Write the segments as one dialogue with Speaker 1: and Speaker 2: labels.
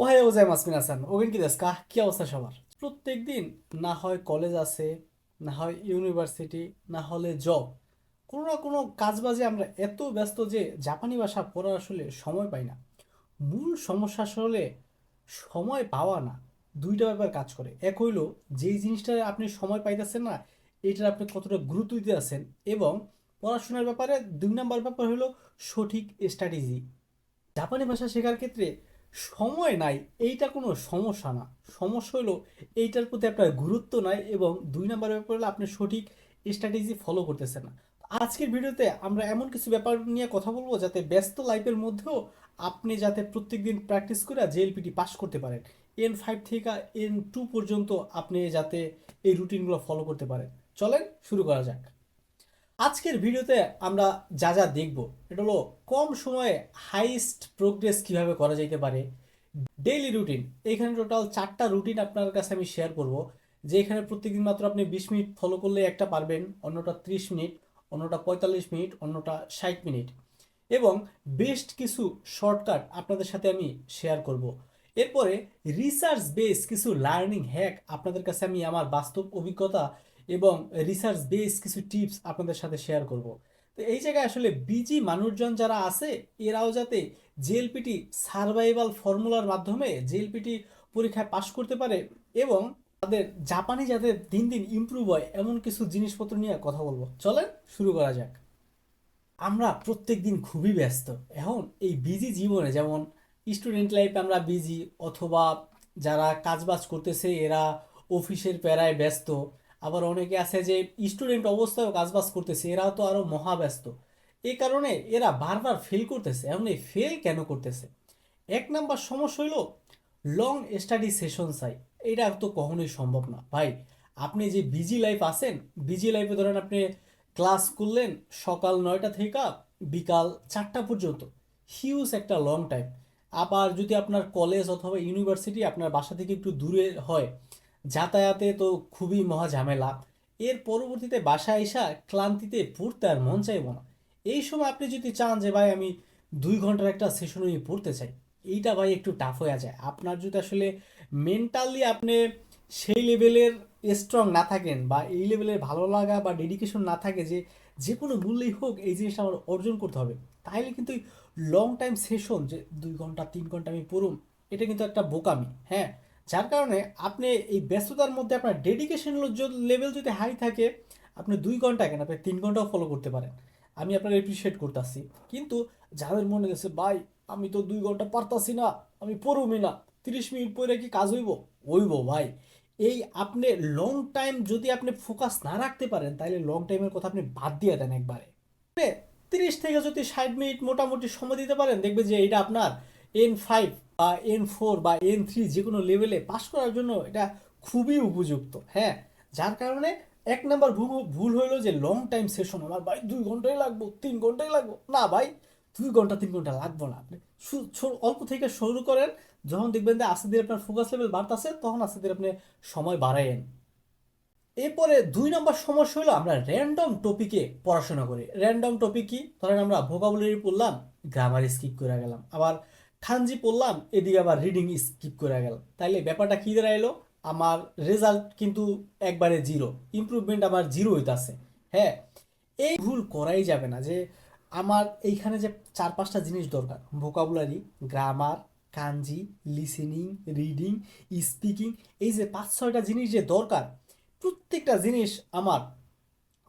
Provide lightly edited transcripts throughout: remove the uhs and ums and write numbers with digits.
Speaker 1: Ohio গোজাইমাসু মিনাসান ওগেন কি দেsu ka? কি অবস্থা সবার? প্রত্যেকদিন না হয় কলেজ আছে, না হয় ইউনিভার্সিটি, না হলে জব, কোনো না কোনো কাজবাজে আমরা এত ব্যস্ত যে জাপানি ভাষা পড়ার আসলে সময় পাই না। মূল সমস্যা আসলে সময় পাওয়া না। দুইটা ব্যাপার কাজ করে। এক হইলো যেই জিনিসটা আপনি সময় পাইতেছেন না, এটার আপনি কতটা গুরুত্ব দিতে আছেন, এবং পড়াশোনার ব্যাপারে দুই নাম্বার ব্যাপার হলো সঠিক স্ট্র্যাটেজি। জাপানি ভাষা শেখার ক্ষেত্রে সময় নাই, এইটা কোনো সমস্যা না। সমস্যা হলো এইটার প্রতি আপনার গুরুত্ব নাই, এবং দুই নাম্বার ব্যাপার হলো আপনি সঠিক স্ট্র্যাটেজি ফলো করতেছেন না। আজকের ভিডিওতে আমরা এমন কিছু ব্যাপার নিয়ে কথা বলবো যাতে ব্যস্ত লাইফের মধ্যেও আপনি যাতে প্রত্যেকদিন প্র্যাকটিস করে জেএলপিটি পাস করতে পারেন। N5 থেকে N2 পর্যন্ত আপনি যাতে এই রুটিনগুলো ফলো করতে পারেন। চলেন শুরু করা যাক। আজকের ভিডিওতে আমরা যা যা দেখব, এটা হলো কম সময়ে হাইস্ট প্রোগ্রেস কিভাবে করা যেতে পারে। ডেইলি রুটিন, এখানে টোটাল 4টা রুটিন আপনার কাছে আমি শেয়ার করব, যে এখানে প্রত্যেকদিন মাত্র আপনি 20 মিনিট ফলো করলে একটা পারবেন, অন্যটা 30 মিনিট, অন্যটা 45 মিনিট, অন্যটা 60 মিনিট, এবং বেস্ট কিছু শর্টকাট আপনাদের সাথে আমি শেয়ার করব। এরপরে রিসার্চ বেস কিছু লার্নিং হ্যাক আপনাদের কাছে আমি আমার বাস্তব অভিজ্ঞতা এবং রিসার্চ বেস কিছু টিপস আপনাদের সাথে শেয়ার করব। তো এই জায়গায় আসলে বিজি মানুষজন যারা আছে, এরাও যাতে জেএলপিটি সার্ভাইভাল ফর্মুলার মাধ্যমে জেএলপিটি পরীক্ষায় পাশ করতে পারে, এবং তাদের জাপানি যাতে দিন দিন ইমপ্রুভ হয়, এমন কিছু জিনিসপত্র নিয়ে কথা বলবো। চলেন শুরু করা যাক। আমরা প্রত্যেক দিন খুবই ব্যস্ত। এখন এই বিজি জীবনে, যেমন স্টুডেন্ট লাইফে আমরা বিজি, অথবা যারা কাজবাজ করতেছে এরা অফিসের প্যারায় ব্যস্ত, আবার অনেকে আছে যে স্টুডেন্ট অবস্থায়ও কাজবাজ করতেছে, এরাও তো আরো মহা ব্যস্ত। এই কারণে এরা বারবার ফেল করতেছে। এখন এই ফেল কেন করতেছে? এক নাম্বার সমস্যা হইলো লং স্টাডি সেশন চাই। এটা তো কখনোই সম্ভব না ভাই। আপনি যে বিজি লাইফ আছেন, বিজি লাইফে ধরেন আপনি ক্লাস করলেন সকাল 9টা থেকে বিকাল 4টা পর্যন্ত, হিউজ একটা লং টাইম। আবার যদি আপনার কলেজ অথবা ইউনিভার্সিটি আপনার বাসা থেকে একটু দূরে হয়, যাতায়াতে তো খুবই মহা ঝামেলা। এর পরবর্তীতে বাসায় এসা ক্লান্তিতে পড়তে আর মন চাইবো না। এই সময় আপনি যদি চান যে ভাই আমি 2 ঘন্টার একটা সেশন আমি পড়তে চাই, এইটা ভাই একটু টাফ হয়ে যায়। আপনার যদি আসলে মেন্টালি আপনি সেই লেভেলের স্ট্রং না থাকেন, বা এই লেভেলের ভালো লাগা বা ডেডিকেশন না থাকে যে যে কোনো মূল্যেই হোক এই জিনিসটা আমার অর্জন করতে হবে, তাহলে কিন্তু লং টাইম সেশন যে 2 ঘন্টা 3 ঘন্টা আমি পড়ুম, এটা কিন্তু একটা বোকামি। হ্যাঁ, যার কারণে আপনি এই ব্যস্ততার মধ্যে আপনার ডেডিকেশন লেভেল যদি হাই থাকে, আপনি 2 ঘন্টা কেন, আপনি 3 ঘন্টাও ফলো করতে পারেন। আমি আপনার এপ্রিসিয়েট করতেছি। কিন্তু যাদের মনে গেছে ভাই আমি তো 2 ঘন্টা পারতাছি না, আমি পড়ুমি না, 30 মিনিট পরে কি কাজ হইব? হইব ভাই। এই আপনি লং টাইম যদি আপনি ফোকাস না রাখতে পারেন, তাহলে লং টাইমের কথা আপনি বাদ দিয়ে দেন একবারে। 30 থেকে যদি 60 মিনিট মোটামুটি সময় দিতে পারেন, দেখবে যে এটা আপনার N5 বা N4 বা N3 যে কোনো লেভেলে পাস করার জন্য এটা খুবই উপযুক্ত। হ্যাঁ, যার কারণে এক নাম্বার ভুল ভুল হইলো যে লং টাইম সেশন আমার ভাই 2 ঘন্টাই লাগবো, 3 ঘন্টাই লাগবো। না ভাই, 2 ঘন্টা 3 ঘন্টা লাগবো না। আপনি অল্প থেকে শুরু করেন, যখন দেখবেন যে আস্তে ধীরে আপনার ফোকাস লেভেল বাড়তেছে, তখন আস্তে ধীরে আপনি সময় বাড়ায়েন। এরপরে 2 নম্বর সমস্যা হলো আমরা র্যান্ডম টপিকে পড়াশোনা করি। র্যান্ডম টপিক কি? ধরেন আমরা ভোকাবুলারি পড়লাম, গ্রামার স্কিপ করে গেলাম, আবার খানজি পড়লাম, এদিকে আবার রিডিং স্কিপ করে গেলাম। তাইলে ব্যাপারটা কি দাঁড়াইলো? আমার রেজাল্ট কিন্তু একবারে জিরো, ইমপ্রুভমেন্ট আমার জিরো হইতাছে। হ্যাঁ, এই ভুল করাই যাবে না। যে আমার এইখানে যে 4-5টা জিনিস দরকার, ভোকাবুলারি, গ্রামার, কাঞ্জি, লিসেনিং, রিডিং, স্পিকিং, এই যে 5-6টা জিনিস যে দরকার, প্রত্যেকটা জিনিস আমার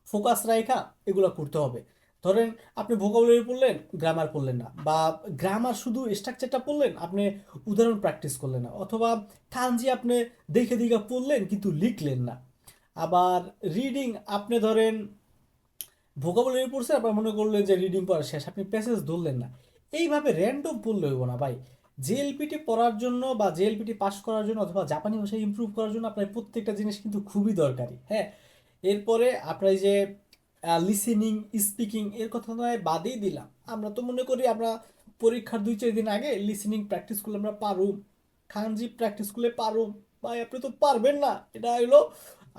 Speaker 1: ফোকাস রাখা এগুলো করতে হবে। ধরেন আপনি ভোকাবুলারি পড়লেন, গ্রামার পড়লেন না, বা গ্রামার শুধু স্ট্রাকচারটা পড়লেন, আপনি উদাহরণ প্র্যাকটিস করলেন না, অথবা কাঞ্জি আপনি দেখে দেখে পড়লেন কিন্তু লিখলেন না। আবার রিডিং, আপনি ধরেন ভোকাবুলারি পড়ছেন, আপনার মনে করলেন যে রিডিং পড়া শেষ, আপনি প্যাসেজ ধরলেন না। এইভাবে র্যান্ডম পড়লে হইব না ভাই। জেএলপিটি পড়ার জন্য বা জেএলপিটি পাস করার জন্য অথবা জাপানি ভাষা ইমপ্রুভ করার জন্য আপনার প্রত্যেকটা জিনিস কিন্তু খুবই দরকারি। হ্যাঁ, এরপরে আপনার এই যে লিসেনিং, স্পিকিং এর কথা নয় বাদেই দিলাম, আমরা তো মনে করি আমরা পরীক্ষার 2-4 দিন আগে লিসেনিং প্র্যাকটিস করলে আমরা পারুম, খানজি প্র্যাকটিস করলে পারুম। ভাই আপনি তো পারবেন না। এটা হলো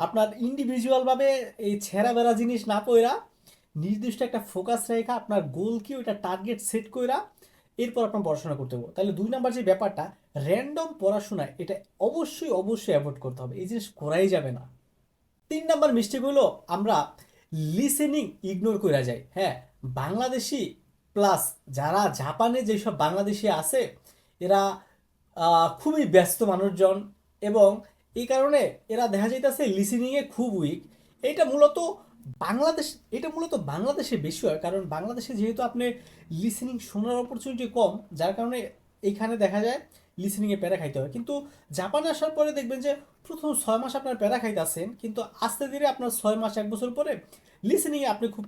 Speaker 1: আপনার ইন্ডিভিজুয়াল ভাবে এই ছেঁড়া বেড়া জিনিস না পড়া, নির্দিষ্ট একটা ফোকাস রেখা, আপনার গোল কি ওইটা টার্গেট সেট কইরা এরপর আপনার পড়াশোনা করতে হবে। তাহলে 2 নাম্বার যে ব্যাপারটা, র্যান্ডম পড়াশোনা এটা অবশ্যই অবশ্যই অ্যাভয়েড করতে হবে, এই জিনিস করাই যাবে না। 3 নাম্বার মিস্টেক হলো আমরা লিসেনিং ইগনোর করে যাই। হ্যাঁ, বাংলাদেশি প্লাস যারা জাপানে যেসব বাংলাদেশি আছে এরা খুবই ব্যস্ত মানুষজন, এবং এই কারণে এরা দেখা যাইতেছে লিসেনিংয়ে খুব উইক। এটা মূলত বাংলাদেশ এটা মূলত বাংলাদেশে বেশি হয়, কারণ বাংলাদেশে যেহেতু আপনি লিসেনিং শোনার অপরচুনিটি কম, যার কারণে এইখানে দেখা যায় লিসেনিংয়ে প্যারা খাইতে হয়। কিন্তু জাপানে আসার পরে দেখবেন যে প্রথম 6 মাস আপনার প্যারা খাইতেছেন, কিন্তু আস্তে ধীরে আপনার 6 মাস 1 বছর পরে লিসেনিংয়ে আপনি খুব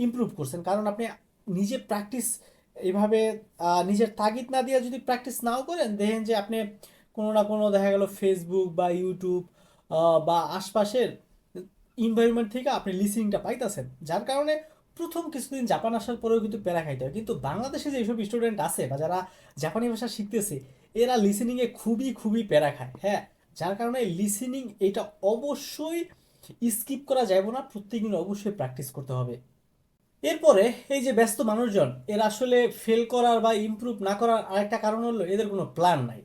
Speaker 1: ইমপ্রুভ করছেন, কারণ আপনি নিজে প্র্যাকটিস এইভাবে নিজের তাগিদ না দিয়ে যদি প্র্যাকটিস নাও করেন, দেখেন যে আপনি কোনো না কোনো দেখা গেল ফেসবুক বা ইউটিউব বা আশপাশের এনভায়রনমেন্ট থেকে আপনি লিসেনিংটা পাইতেছেন, যার কারণে প্রথম কিছুদিন জাপান আসার পরেও কিন্তু প্যারা খাইতে হয়। কিন্তু বাংলাদেশে যেসব স্টুডেন্ট আছে বা যারা জাপানি ভাষা শিখতেছে এরা লিসেনিংয়ে খুবই খুবই প্যারা খায়। হ্যাঁ, যার কারণে লিসেনিং এটা অবশ্যই স্কিপ করা যাবে না, প্রত্যেকদিন অবশ্যই প্র্যাকটিস করতে হবে। এরপরে এই যে ব্যস্ত মানুষজন এরা আসলে ফেল করার বা ইমপ্রুভ না করার আরেকটা কারণ হলো এদের কোনো প্ল্যান নাই।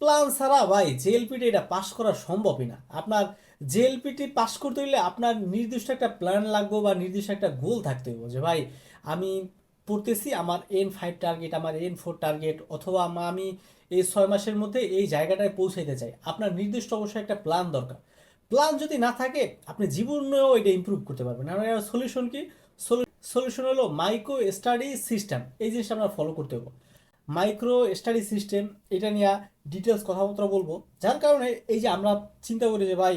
Speaker 1: প্ল্যান ছাড়া ভাই জেএলপিটি এটা পাস করা সম্ভবই না। আপনার জেএলপিটি পাস করতে হলে আপনার নির্দিষ্ট একটা প্ল্যান লাগবে বা নির্দিষ্ট একটা গোল থাকতে হবে, যে ভাই আমি পড়তেছি, আমার N5 টার্গেট, আমার N4 টার্গেট, অথবা আমি এই 6 মাসের মধ্যে এই জায়গাটায় পৌঁছাইতে চাই। আপনার নির্দিষ্ট অবশ্যই একটা প্ল্যান দরকার। প্ল্যান যদি না থাকে আপনি জীবনেও এটা ইমপ্রুভ করতে পারবেন না। সলিউশন কি? সলিউশন হলো মাইক্রো স্টাডি সিস্টেম, এই জিনিসটা আমরা ফলো করতে হবে। মাইক্রো স্টাডি সিস্টেম এটা নিয়ে ডিটেলস কথাবার্তা বলবো, যার কারণে এই যে আমরা চিন্তা করি যে ভাই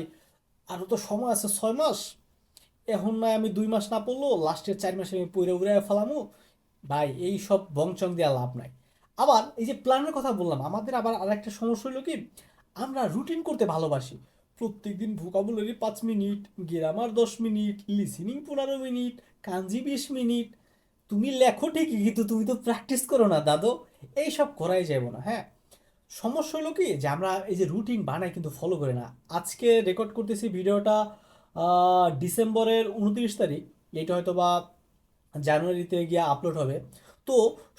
Speaker 1: আরও তো সময় আছে 6 মাস, এখন নয় আমি 2 মাস না পড়লো লাস্টের 4 মাসে আমি পইরে উড়ে ফেলামু, ভাই এই সব বংচং দেওয়া লাভ নাই। আবার এই যে প্ল্যানের কথা বললাম, আমাদের আবার আরেকটা সমস্যা হলো কি, আমরা রুটিন করতে ভালোবাসি। প্রত্যেকদিন vocabulary 5 minute, grammar 10 minute, listening 15 minute, kanji 20 minute. তুমি লেখো ঠিকই কিন্তু তুমি তো প্র্যাকটিস করো না দাদু, এইসব করাই যাবো না। হ্যাঁ, সমস্যা হলো কি যে আমরা এই যে রুটিন বানাই কিন্তু ফলো করি না। আজকে রেকর্ড করতেছি ভিডিওটা ডিসেম্বরের 29 তারিখ, এটা হয়তো বা জানুয়ারিতে গিয়ে আপলোড হবে। তো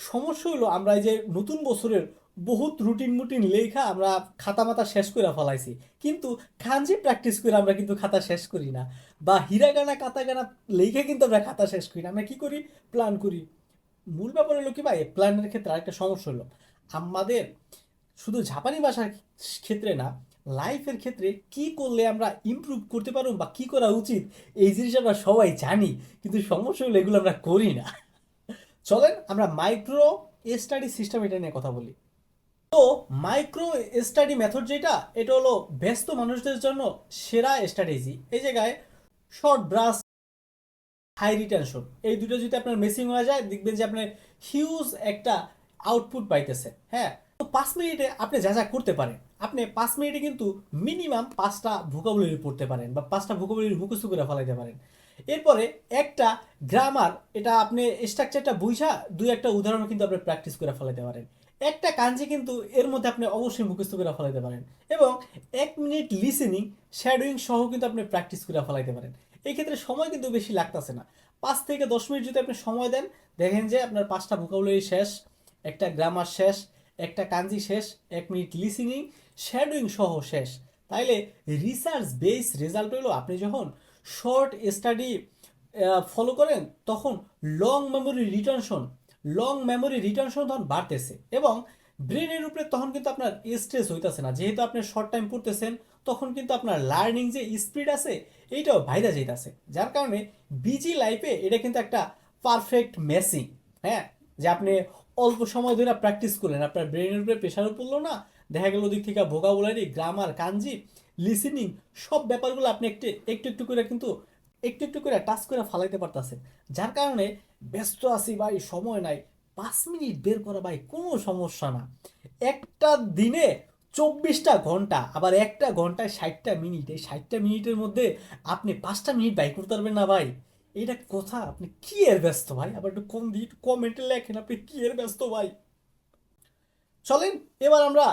Speaker 1: সমস্যা হলো আমরা এই যে নতুন বছরের বহুত রুটিন মুটিন লেখা আমরা খাতা মাতা শেষ করে ফেলাইছি, কিন্তু খানজি প্র্যাকটিস করে আমরা কিন্তু খাতা শেষ করি না, বা হিরাগানা কাতাগানা লেখা কিন্তু আমরা খাতা শেষ করি না। আমরা কি করি? প্ল্যান করি। মূল ব্যাপার হলো কি ভাই, প্ল্যানের ক্ষেত্রে আরেকটা সমস্যা হলো আমাদের শুধু জাপানি ভাষার ক্ষেত্রে না, লাইফের ক্ষেত্রে কি করলে আমরা ইমপ্রুভ করতে পারবো বা কি করা উচিত এই জিনিস আমরা সবাই জানি, কিন্তু সমস্যা হলো এগুলো আমরা করি না। চলেন আমরা মাইক্রো স্টাডি সিস্টেম এটা নিয়ে কথা বলি। তো মাইক্রো স্টাডি মেথড যেটা, এটা হলো ব্যস্ত মানুষদের জন্য সেরা স্ট্র্যাটেজি। এই জায়গায় শর্ট ব্রাশ, হাই রিটেনশন, এই দুটো যদি আপনার মেসিং হয়ে যায় দেখবেন যে আপনার হিউজ একটা আউটপুট পাইতেছে। হ্যাঁ, তো 5 মিনিটে আপনি যা যা করতে পারেন, আপনি 5 মিনিটে কিন্তু মিনিমাম 5টা ভোকাবুলারি পড়তে পারেন বা 5টা ভোকাবুলারি মুখস্থ করে ফেলাইতে পারেন। এরপরে একটা গ্রামার, এটা আপনি স্ট্রাকচারটা বুঝা দুই একটা উদাহরণ কিন্তু আপনি প্র্যাকটিস করে ফেলাইতে পারেন। একটা কাঞ্জি কিন্তু এর মধ্যে আপনি অবশ্যই মুখস্থ করে ফেলাইতে পারেন, এবং 1 মিনিট লিসেনিং শ্যাডোয়িং সহ কিন্তু আপনি প্র্যাকটিস করে ফেলাইতে পারেন। এই ক্ষেত্রে সময় কিন্তু বেশি লাগতেছে না। 5 থেকে 10 মিনিট যদি আপনি সময় দেন, দেখেন যে আপনার 5টা ভোকাবুলারি শেষ, একটা গ্রামার শেষ, একটা কাঞ্জি শেষ, 1 মিনিট লিসেনিং শ্যাডোয়িং সহ শেষ। তাইলে রিসার্চ বেস রেজাল্ট হলো আপনি যখন শর্ট স্টাডি ফলো করেন তখন লং মেমোরি রিটেনশন তখন বাড়তেছে, এবং ব্রেনের উপরে তখন কিন্তু আপনার স্ট্রেস হইতেছে না, যেহেতু আপনি শর্ট টাইম পড়তেছেন তখন কিন্তু আপনার লার্নিং যে স্পিড আছে এইটাও বাইরে যাইতেছে, যার কারণে বিজি লাইফে এটা কিন্তু একটা পারফেক্ট ম্যাচিং। হ্যাঁ, যে আপনি অল্প সময় ধরে প্র্যাকটিস করলেন, আপনার ব্রেনের উপরে প্রেশারও পড়লো না, দেখা গেল ওদিক থেকে ভোকাবুলারি, গ্রামার, কাঞ্জি, লিসেনিং সব ব্যাপারগুলো আপনি একটু একটু একটু করে কিন্তু একটু একটু করে টাচ করে ফালাইতে পারতেছেন। যার কারণে ব্যস্ত আছি ভাই, সময় নাই, 5 মিনিট বের করা ভাই কোনো সমস্যা না। একটা দিনে 24টা ঘন্টা, আবার একটা ঘন্টায় 60টা মিনিট, এই 60টা মিনিটের মধ্যে আপনি 5টা মিনিট ব্যয় করতে পারবেন না ভাই? এটা কথা, আপনি কি এর ব্যস্ত ভাই? আবার একটু কম দিন কমেন্টে লেখেন আপনি কি এর ব্যস্ত ভাই। চলেন এবার আমরা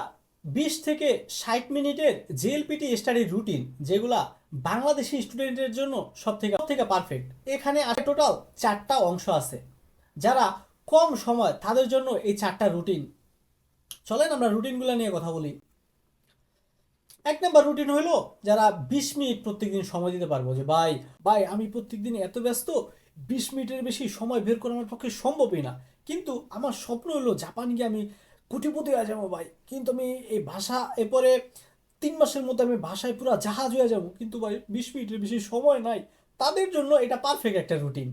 Speaker 1: 20 থেকে 60 মিনিটের জেএলপিটি স্টাডি রুটিন, যেগুলা বাংলাদেশি স্টুডেন্টের জন্য সব থেকে পারফেক্ট। এখানে টোটাল 4টা অংশ আছে। যারা কম সময় তাদের জন্য এই 4টা রুটিন চলেন আমরা রুটিনগুলো নিয়ে কথা বলি। এক নাম্বার রুটিন হলো যারা 20 মিনিট প্রত্যেকদিন সময় দিতে পারবো, যে ভাই ভাই আমি প্রত্যেকদিন এত ব্যস্ত, 20 মিনিটের বেশি সময় বের করা আমার পক্ষে সম্ভবই না, কিন্তু আমার স্বপ্ন হলো জাপান গিয়ে আমি কোটিপতি হয়ে যাবো ভাই, কিন্তু আমি এই ভাষা এরপরে 3 মাসের মধ্যে আমি ভাষায় পুরো জাহাজ হয়ে যাবো, কিন্তু ভাই 20 মিনিটের বেশি সময় নাই। তাদের জন্য এটা পারফেক্ট একটা রুটিন।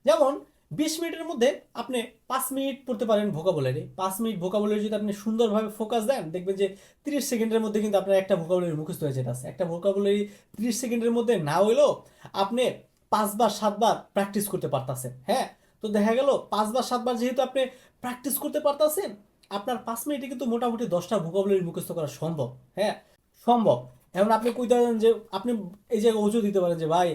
Speaker 1: যেমন 20 মিনিটের মধ্যে আপনি 5 মিনিট পড়তে পারেন ভোকাবুলারি। 5 মিনিট ভোকাবুলারি যদি আপনি সুন্দরভাবে ফোকাস দেন, দেখবেন যে 30 সেকেন্ডের মধ্যে কিন্তু আপনার একটা ভোকাবুলারি মুখস্থ হয়ে যেতে আছে। একটা ভোকাবুলারি 30 সেকেন্ডের মধ্যে না হইলেও আপনি 5 বার 7 বার প্র্যাকটিস করতে পারতেছেন। হ্যাঁ, তো দেখা গেল 5 বার 7 বার যেহেতু আপনি প্র্যাকটিস করতে পারতেছেন, আপনার 5 মিনিটে কিন্তু মোটামুটি 10টা ভোকাবুলারি মুখস্থ করা সম্ভব। হ্যাঁ, সম্ভব। এখন আপনি কইতে পারেন যে আপনি এই জায়গায় অজু দিতে পারেন যে ভাই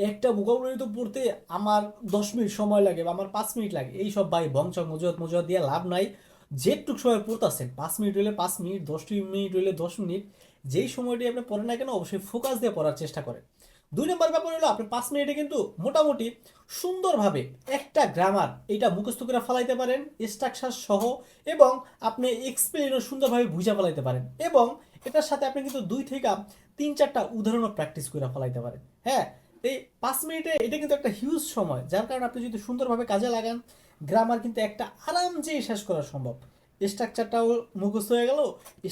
Speaker 1: একটা ভোকাবুলারি তো পড়তে আমার 10 মিনিট সময় লাগে বা আমার 5 মিনিট লাগে, এই সব ভাই বংচক মজুয়াত মজুয়াত দিয়ে লাভ নাই। যেটুক সময় পড়তেছেন, 5 মিনিট হলে 5 মিনিট, 10 মিনিট হলে 10 মিনিট, যেই সময়টি আপনি পড়েন না কেন অবশ্যই ফোকাস দিয়ে পড়ার চেষ্টা করেন। 2 নম্বর ব্যাপার হলো আপনি 5 মিনিটে কিন্তু মোটামুটি সুন্দরভাবে একটা গ্রামার এটা মুখস্থ করে ফেলাইতে পারেন স্ট্রাকচার সহ, এবং আপনি এক্সপ্লেনও সুন্দরভাবে বুঝা ফেলাইতে পারেন, এবং এটার সাথে আপনি কিন্তু 2 থেকে 3-4টা উদাহরণও প্র্যাকটিস করে ফেলাইতে পারেন। হ্যাঁ, এই 5 মিনিটে এটা কিন্তু একটা হিউজ সময়, যার কারণে আপনি যদি সুন্দরভাবে কাজে লাগান, গ্রামার কিন্তু একটা আরামসেই শেষ করা সম্ভব। স্ট্রাকচারটাও মুখস্থ হয়ে গেল,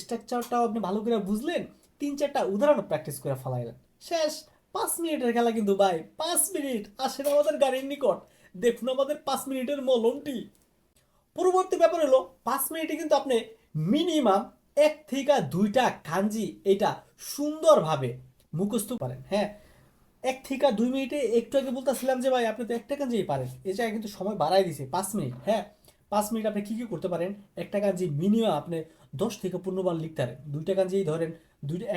Speaker 1: স্ট্রাকচারটাও আপনি ভালো করে বুঝলেন, 3-4টা উদাহরণ প্র্যাকটিস করে ফেলাইলেন, শেষ। 5 মিনিটের খেলা কিন্তু ভাই, 5 মিনিট আসেন আমাদের গাড়ির নিকট, দেখুন আমাদের 5 মিনিটের মলমটি। পরবর্তী ব্যাপার হলো 5 মিনিটে কিন্তু আপনি মিনিমাম 1 থেকে 2টা কাঞ্জি এটা সুন্দরভাবে মুখস্থ পারেন। হ্যাঁ, 1 থেকে 2 মিনিটে একটু আগে বলতেছিলাম যে ভাই আপনি তো একটা কাঞ্জিই পারেন, এই জায়গায় কিন্তু সময় বাড়াই দিছে 5 মিনিট। হ্যাঁ, 5 মিনিট আপনি কি কি করতে পারেন, একটা কাঞ্জি মিনিমাম আপনি 10 থেকে 15 বার লিখতে পারেন। 2টা কাঞ্জি ধরেন,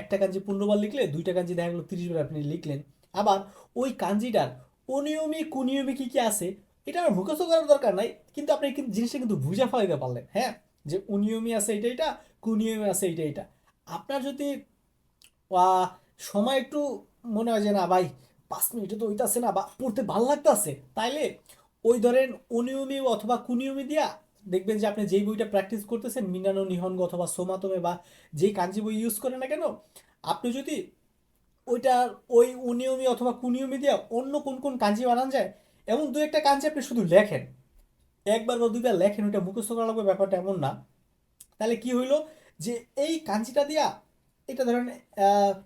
Speaker 1: একটা কাঞ্জি 15 বার লিখলে 2টা কাঞ্জি দেখা গেলো 30 বার আপনি লিখলেন। আবার ওই কাঞ্জিটার অনিয়মী কুনিয়মী কি কি আছে এটা আমার মুখস্থ করার দরকার নাই, কিন্তু আপনি কিন্তু জিনিসটা কিন্তু বুঝে ফেলাইতে পারলেন। হ্যাঁ, যে অনিয়মী আছে এটা এটা, কুনিয়মী আছে এটা এটা। আপনার যদি সময় একটু মনে হয় যে না ভাই 5 মিনিটে তো হইতাছে না বা পড়তে ভাল লাগতাছে, তাইলে ওই ধরেন অনিয়মী অথবা কুনিয়মী দিয়া দেখবেন যে আপনি যেই বইটা প্র্যাকটিস করতেছেন, মিনানো নিহনগ অথবা সোমাতমে বা যেই কাঞ্জি বই ইউজ করেন না কেন, আপনি যদি ওইটার ওই অনিয়মী অথবা কুনিয়মী দিয়া অন্য কোন কোন কাঞ্জি বানান যায়, এমন 2-1টা কাঞ্জি আপনি শুধু লেখেন, 1 বার বা 2 বার লেখেন, ওইটা মুখস্থ করা লাগবে ব্যাপারটা এমন না। তাহলে কি হইলো যে এই কাঞ্জিটা দিয়া এটা ধরেন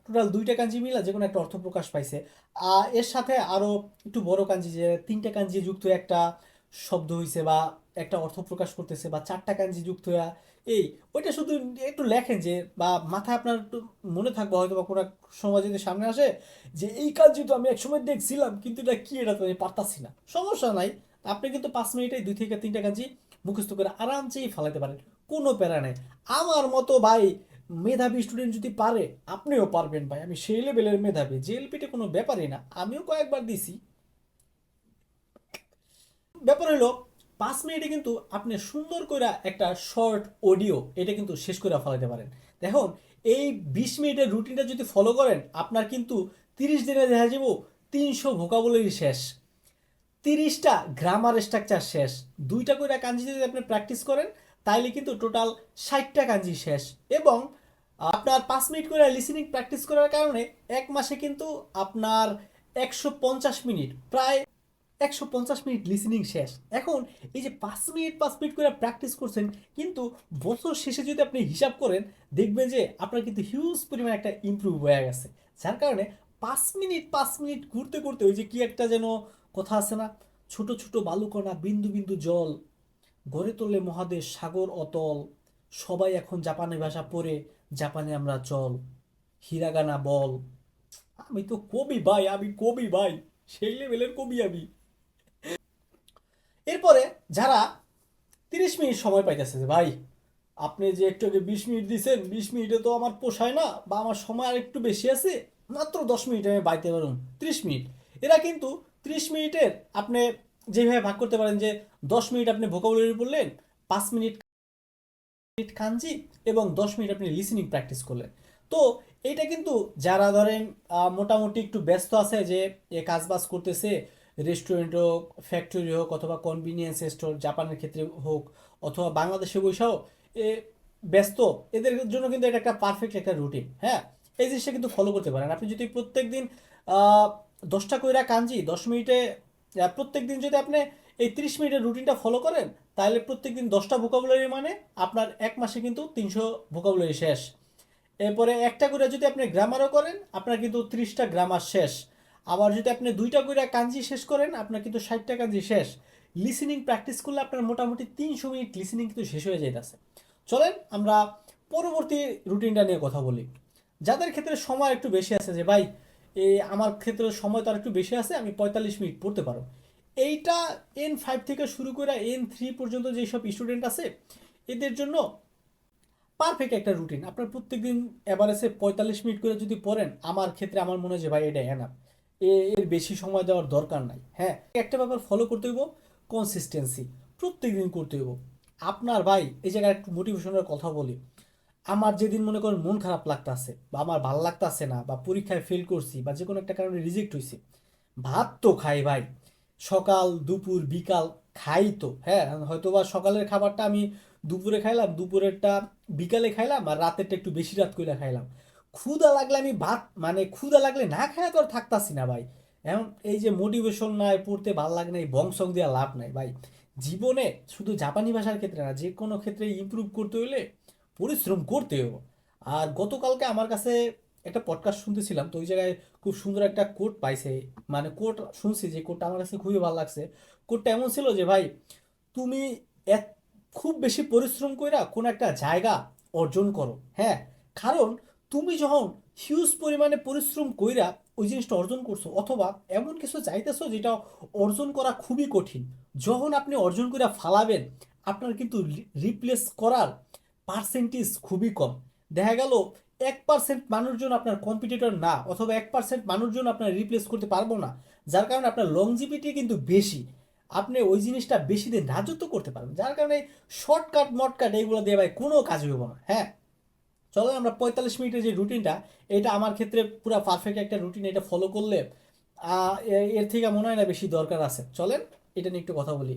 Speaker 1: টোটাল 2টা কাঞ্জি মিলা যে কোনো একটা অর্থ প্রকাশ পাইছে, এর সাথে আরো একটু বড় কাঞ্জি যে 3টা কাঞ্জি যুক্ত একটা শব্দ হইছে বা একটা অর্থ প্রকাশ করতেছে, বা 4টা কাঞ্জি যুক্ত হইয়া এই ওইটা শুধু একটু লেখেন, যে বা মাথায় আপনার একটু মনে থাকবে হয়তো বা কোনো এক সময় যদি সামনে আসে যে এই কাঞ্জি তো আমি একসময় দেখছিলাম, কিন্তু এটা কি এটা তো আমি পারতাছি না, সমস্যা নাই। আপনি কিন্তু 5 মিনিটে 2 থেকে 3টা কাঞ্জি মুখস্থ করে আরামসেই ফেলাতে পারেন, কোনো প্যারা নেই। আমার মতো ভাই মেধাবী স্টুডেন্ট যদি পারে, আপনিও পারবেন ভাই, আমি সেই লেভেলের মেধাবী, জেএলপিতে কোনো ব্যাপারই না, আমিও কয়েকবার দিছি। ব্যাপার হলো 5 মিনিটে কিন্তু আপনি সুন্দর করে একটা শর্ট অডিও এটা কিন্তু শেষ করে ফেলাতে পারেন। দেখুন, এই 20 মিনিটের রুটিনটা যদি ফলো করেন, আপনার কিন্তু 30 দিনে দেখা যাব 300 ভোকাবুলারি শেষ, 30টা গ্রামার স্ট্রাকচার শেষ, 2টা করে কাঞ্জি যদি আপনি প্র্যাকটিস করেন, তাইলে কিন্তু টোটাল 60টা কাঞ্জি শেষ। এবং আপনার 5 মিনিট করে লিসেনিং প্র্যাকটিস করার কারণে 1 মাসে কিন্তু আপনার 150 মিনিট, প্রায় 150 মিনিট লিসেনিং শেষ। এখন এই যে 5 মিনিট 5 মিনিট করে প্র্যাকটিস করছেন, কিন্তু বছর শেষে যদি আপনি হিসাব করেন, দেখবেন যে আপনার কিন্তু হিউজ পরিমাণে একটা ইমপ্রুভ হয়ে গেছে। যার কারণে 5 মিনিট 5 মিনিট ঘুরতে ঘুরতে ওই যে কি একটা যেন কথা আছে না, ছোট ছোট বালুকণা বিন্দু বিন্দু জল গড়ে তোলে মহাদেশ সাগর অতল, সবাই এখন জাপানি ভাষা পড়ে, জাপানে আমরা চল, হিরাগানা বল। আমি তো কবি ভাই, আমি কবি ভাই, সেই লেভেলের কবি আমি। এরপরে যারা 30 মিনিট সময় পাইতেছে, যে ভাই আপনি যে একটু আগে 20 মিনিট দিছেন, 20 মিনিটে তো আমার পোষায় না, বা আমার সময় আর একটু বেশি আছে, মাত্র 10 মিনিট আমি বাইতে পারুন 30 মিনিট। এরা কিন্তু 30 মিনিটের আপনি যেভাবে ভাগ করতে পারেন, যে 10 মিনিট আপনি ভোকাবুলারি পড়লেন, 5 মিনিট কাঞ্জি, এবং 10 মিনিট আপনি লিসেনিং প্র্যাকটিস করলেন। তো এইটা কিন্তু যারা ধরেন মোটামুটি একটু ব্যস্ত আছে, যে এ কাজ বাজ করতেছে, রেস্টুরেন্ট হোক, ফ্যাক্টরি হোক, অথবা কনভিনিয়েন্স স্টোর জাপানের ক্ষেত্রে হোক, অথবা বাংলাদেশে বৈশাও এ ব্যস্ত, এদের জন্য কিন্তু এটা একটা পারফেক্ট একটা রুটিন। হ্যাঁ, এই জিনিসটা কিন্তু ফলো করতে পারেন আপনি যদি প্রত্যেক দিন 10টা কইরা কাঞ্জি 10 মিনিটে, প্রত্যেক দিন যদি আপনি এই 30 মিনিটের রুটিনটা ফলো করেন, তাহলে প্রত্যেক দিন 10টা ভোকাবুলারি মানে আপনার এক মাসে কিন্তু 300 ভোকাবুলারি শেষ। এরপরে একটা করে যদি আপনি গ্রামারও করেন, আপনার কিন্তু 30টা গ্রামার শেষ। আবার যদি আপনি 2টা করে কাঞ্জি শেষ করেন, আপনার কিন্তু 60টা কাঞ্জি শেষ। লিসেনিং প্র্যাকটিস করলে আপনার মোটামুটি 300 মিনিট লিসেনিং কিন্তু শেষ হয়ে যাইতেছে। চলেন আমরা পরবর্তী রুটিনটা নিয়ে কথা বলি। যাদের ক্ষেত্রে সময় একটু বেশি আছে, যে ভাই এই আমার ক্ষেত্রে সময় তার একটু বেশি আছে, আমি 45 মিনিট পড়তে পারো, এইটা N5 থেকে শুরু করে N3 পর্যন্ত যেসব স্টুডেন্ট আছে, এদের জন্য পারফেক্ট একটা রুটিন। আপনার প্রত্যেকদিন এভারেজে 45 মিনিট করে যদি পড়েন, আমার ক্ষেত্রে আমার মনে হয় যে ভাই এটা এনাফ, এর বেশি সময় দেওয়ার দরকার নাই। হ্যাঁ, একটা ব্যাপার ফলো করতে হইব, কনসিস্টেন্সি, প্রত্যেকদিন করতে হইব। আপনার ভাই এই জায়গায় একটু মোটিভেশনের কথা বলি, আমার যেদিন মনে করেন মন খারাপ লাগতাছে বা আমার ভালো লাগতাছে না, বা পরীক্ষায় ফেল করছি বা যে কোনো একটা কারণে রিজেক্ট হয়েছি, ভাত তো খাই ভাই, সকাল দুপুর বিকাল খাই তো। হ্যাঁ, হয়তো বা সকালের খাবারটা আমি দুপুরে খাইলাম, দুপুরেরটা বিকালে খাইলাম, আর রাতেরটা একটু বেশি রাত করে খাইলাম। ক্ষুধা লাগলে আমি ভাত, মানে ক্ষুধা লাগলে না খায় তো আর থাকতাছি না ভাই। এখন এই যে মোটিভেশন নাই, পড়তে ভাল লাগে না, এই বংশং দেওয়া লাভ নাই ভাই। জীবনে শুধু জাপানি ভাষার ক্ষেত্রে না, যে কোনো ক্ষেত্রে ইমপ্রুভ করতে হইলে পরিশ্রম করতে হবে। আর গতকালকে আমার কাছে একটা পডকাস্ট শুনতেছিলাম, তো ওই জায়গায় খুব সুন্দর একটা কোট পাইছে, মানে কোট শুনছি, যে কোটটা আমার কাছে খুবই ভালো লাগছে। কোটটা এমন ছিল যে ভাই, তুমি এক খুব বেশি পরিশ্রম কইরা কোন একটা জায়গা অর্জন করো। হ্যাঁ, কারণ তুমি যখন হিউজ পরিমাণে পরিশ্রম কইরা ওই জিনিসটা অর্জন করছো, অথবা এমন কিছু চাইতেছো যেটা অর্জন করা খুবই কঠিন, যখন আপনি অর্জন করে ফালাবেন, আপনার কিন্তু রিপ্লেস করার পার্সেন্টেজ খুবই কম। দেখা গেল 1% মানুষজন আপনার কম্পিটিটর না, অথবা 1% মানুষজন আপনার রিপ্লেস করতে পারবো না, যার কারণে আপনার লংজিভিটি কিন্তু বেশি, আপনি ওই জিনিসটা বেশি দিন রাজত্ব করতে পারবেন। যার কারণে শর্টকাট মটকাট এইগুলো দিয়ে ভাই কোনো কাজ হইব না। হ্যাঁ, চলো আমরা 45 মিনিটের যে রুটিনটা, এটা আমার ক্ষেত্রে পুরো পারফেক্ট একটা রুটিন, এটা ফলো করলে এর থেকে মনে হয় না বেশি দরকার আছে। চলেন এটা নিয়ে একটু কথা বলি।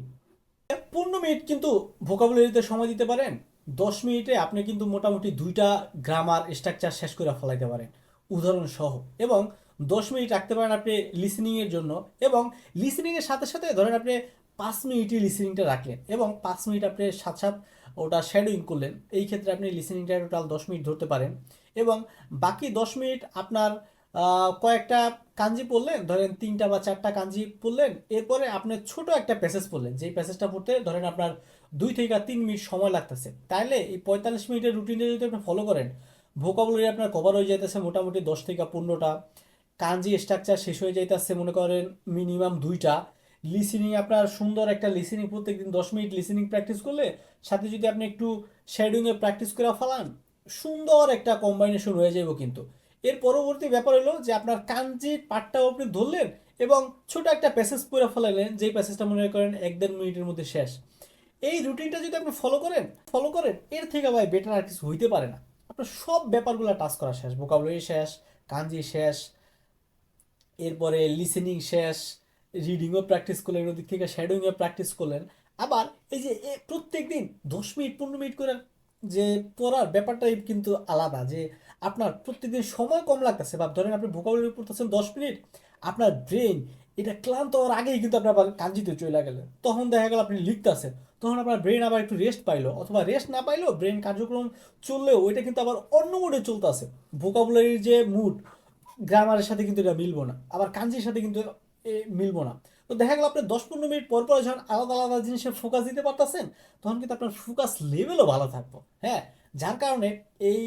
Speaker 1: 15 মিনিট কিন্তু ভোকাবুলারিতে সময় দিতে পারেন, 10 মিনিটে আপনি কিন্তু মোটামুটি 2টা গ্রামার স্ট্রাকচার শেষ করে ফেলাইতে পারেন উদাহরণ সহ। এবং 10 মিনিট রাখতে পারেন আপনি লিসেনিংয়ের জন্য। এবং লিসেনিংয়ের সাথে সাথে ধরেন আপনি 5 মিনিটই লিসেনিংটা রাখলেন, এবং 5 মিনিট আপনি সাথে সাথে ওটা শ্যাডোয়িং করলেন, এই ক্ষেত্রে আপনি লিসেনিংটা টোটাল 10 মিনিট ধরতে পারেন। এবং বাকি 10 মিনিট আপনার কয়েকটা কাঞ্জি পড়লেন, ধরেন 3টা বা 4টা কাঞ্জি পড়লেন, এরপরে আপনি ছোট একটা প্যাসেজ পড়লেন, যেই প্যাসেজটা পড়তে ধরেন আপনার 2 থেকে 3 মিনিট সময় লাগতেছে, তাইলে এই 45 মিনিটের রুটিনটা যদি আপনি ফলো করেন, ভোকাবুলারি আপনার কভার হয়ে যাইতেছে মোটামুটি 10 থেকে 15টা, কাঞ্জি স্ট্রাকচার শেষ হয়ে যাইতেছে মনে করেন মিনিমাম 2টা, লিসেনিং আপনার সুন্দর একটা লিসেনিং, প্রত্যেকদিন 10 মিনিট লিসেনিং প্র্যাকটিস করলে, সাথে যদি আপনি একটু শ্যাডোইংয়ে প্র্যাকটিস করে ফেলান, সুন্দর একটা কম্বাইনেশন হয়ে যাবে কিন্তু। এর পরবর্তী ব্যাপার হলো যে আপনার কাঞ্জির পার্টটাও আপনি ধরলেন, এবং ছোট একটা প্যাসেজ পড়ে ফেলাইলেন, যেই প্যাসেজটা মনে করেন 1-1.5 মিনিটের মধ্যে শেষ। এই রুটিনটা যদি আপনি ফলো করেন, এর থেকে ভাই বেটার আর কিছু হইতে পারে না। আপনার সব ব্যাপারগুলো টাচ করা শেষ, ভোকাবুলারি শেষ, কাঞ্জি শেষ, এরপরে লিসেনিং শেষ, রিডিংও প্র্যাকটিস করলেন, ওদিক থেকে শ্যাডোইংও প্র্যাকটিস করলেন। আবার এই যে প্রত্যেক দিন 10 মিনিট 15 মিনিট করে যে পড়ার ব্যাপারটাই কিন্তু আলাদা, যে আপনার প্রত্যেকদিন সময় কম লাগতেছে, বা ধরেন আপনি ভোকাবুলারি পড়তেছেন 10 মিনিট, আপনার ব্রেন এটা ক্লান্ত হওয়ার আগেই কিন্তু আপনি আবার কাঞ্জিতে চলে গেলেন, তখন দেখা গেল আপনি লিখতেছেন, তখন আপনার ব্রেন আবার একটু রেস্ট পাইলো, অথবা রেস্ট না পাইলেও ব্রেন কার্যক্রম চললেও ওইটা কিন্তু আবার অন্য মোডে চলতেছে। ভোকাবুলারির যে মুড, গ্রামারের সাথে কিন্তু এটা মিলবো না, আবার কাঞ্জির সাথে কিন্তু মিলবো না। তো দেখা গেল আপনি 10-15 মিনিট পর পর যখন আলাদা আলাদা জিনিসে ফোকাস দিতে পারতেছেন, তখন কিন্তু আপনার ফোকাস লেভেলও ভালো থাকবো। হ্যাঁ, যার কারণে এই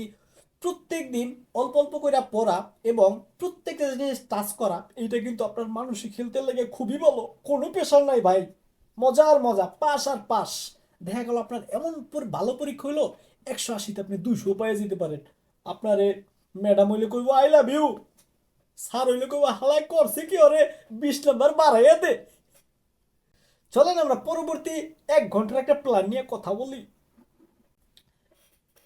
Speaker 1: প্রত্যেক দিন অল্প অল্প করে পড়া এবং প্রত্যেকটা জিনিস টাচ করা, এইটা কিন্তু আপনার মানসিক হেলথের লেগে খুবই ভালো। কোনো প্রেশার নাই ভাই, মজার মজা, পাস আর পাস। দেখা গেল আপনার এমন ভালো পরীক্ষা হইলো, 180তে আপনি 200 পাইয়ে যেতে পারেন। আপনার ম্যাডাম হইলে কইব আই লাভ ইউ, স্যার হইলে কইব হালাই করছে কি ওরে 20 নাম্বার বাড়াইয়া দে। চলেন আমরা পরবর্তী 1 ঘন্টার একটা প্ল্যান নিয়ে কথা বলি।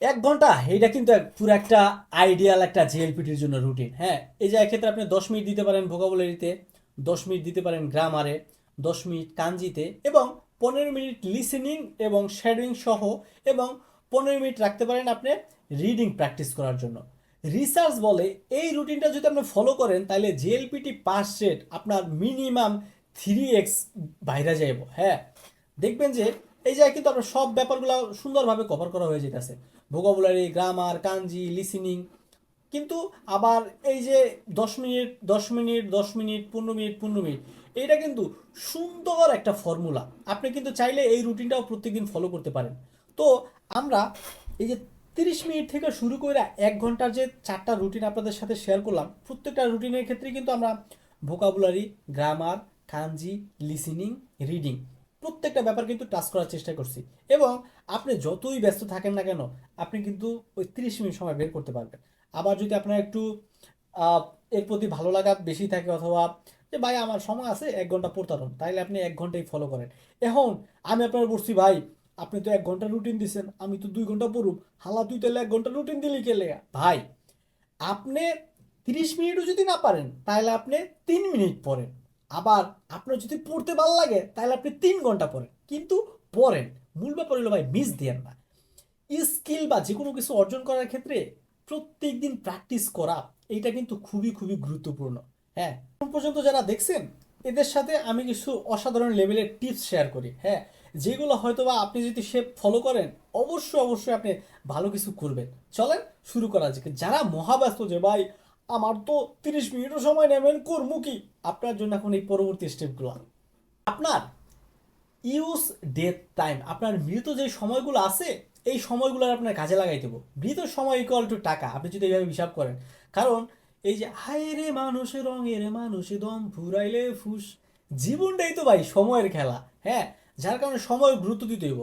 Speaker 1: 1 ঘন্টা এইটা কিন্তু পুরো একটা আইডিয়াল একটা জেএলপিটির জন্য রুটিন। হ্যাঁ, এই যে এক্ষেত্রে আপনি 10 মিনিট দিতে পারেন ভোকাবুলারিতে, 10 মিনিট দিতে পারেন গ্রামারে, 10 মিনিট কাঞ্জিতে, এবং 15 মিনিট লিসেনিং এবং শ্যাডোইং সহ, এবং 15 মিনিট রাখতে পারেন আপনি রিডিং প্র্যাকটিস করার জন্য। রিসার্চ বলে এই রুটিনটা যদি আপনি ফলো করেন তাহলে জিএলপিটি পাস রেট আপনার মিনিমাম 3x বাইরে যাইব। হ্যাঁ, দেখবেন যে এই জায়গায় কিন্তু আপনার সব ব্যাপারগুলো সুন্দরভাবে কভার করা হয়ে যেতেছে, ভোকাবুলারি, গ্রামার, কাঞ্জি, লিসেনিং। কিন্তু আবার এই যে 10 minute 10 minute 10 minute 15 minute 15 minute, এটা কিন্তু সুন্দর একটা ফর্মুলা। আপনি কিন্তু চাইলে এই রুটিনটাও প্রত্যেকদিন ফলো করতে পারেন। তো আমরা এই যে 30 মিনিট থেকে শুরু করে 1 ঘন্টার যে 4টা রুটিন আপনাদের সাথে শেয়ার করলাম, প্রত্যেকটা রুটিনের ক্ষেত্রে কিন্তু আমরা ভোকাবুলারি, গ্রামার, কাঞ্জি, লিসেনিং, রিডিং প্রত্যেকটা ব্যাপার কিন্তু টাচ করার চেষ্টা করছি। এবং আপনি যতই ব্যস্ত থাকেন না কেন, আপনি কিন্তু ওই 30 মিনিট সময় বের করতে পারবেন। আবার যদি আপনার একটু আহ, এর প্রতি ভালো লাগা বেশি থাকে, অথবা যে ভাই আমার সময় আছে 1 ঘন্টা পড়তাম, তাইলে আপনি 1 ঘন্টাই ফলো করেন। এখন আমি আপনার বলছি ভাই, আপনি তো 1 ঘন্টা রুটিন দিচ্ছেন, আমি তো 2 ঘন্টা পড়ুম, হালা তুই তাহলে 1 ঘন্টা রুটিন দিলি কেলে ভাই? আপনি 30 মিনিটও যদি না পারেন তাহলে আপনি 3 মিনিট পড়েন। আবার আপনার যদি পড়তে ভালো লাগে তাহলে আপনি 3 ঘন্টা পড়েন, কিন্তু পড়েন। মূল ব্যাপার হলো ভাই, মিস দিয়েন না। স্কিল বা যে কোনো কিছু অর্জন করার ক্ষেত্রে প্রত্যেক দিন প্র্যাকটিস করা, এইটা কিন্তু খুবই খুবই গুরুত্বপূর্ণ। হ্যাঁ, এখন পর্যন্ত যারা দেখছেন এদের সাথে আমি কিছু অসাধারণ লেভেলের টিপস শেয়ার করি। হ্যাঁ, যেগুলো হয়তো বা আপনি যদি সে ফলো করেন অবশ্যই অবশ্যই আপনি ভালো কিছু করবেন। চলেন শুরু করা যাক। যারা মহাব্যস্ত যে ভাই আমার তো 30 মিনিটও সময় নেবেন করবো কি, আপনার জন্য এখন এই পরবর্তী স্টেপগুলো। আপনার ইউজ ডেথ টাইম, আপনার মৃত যে সময়গুলো আছে এই সময়গুলো আপনার কাজে লাগাই দেবো। মৃত সময় ইকুয়াল টু টাকা, আপনি যদি এইভাবে হিসাব করেন। কারণ এই যে হায় রে মানুষের রঙের মানুষে দম ফুরাইলে ফুস, জীবনটাই তো ভাই সময়ের খেলা। হ্যাঁ, যার কারণে সময় গুরুত্ব দিতে হইব।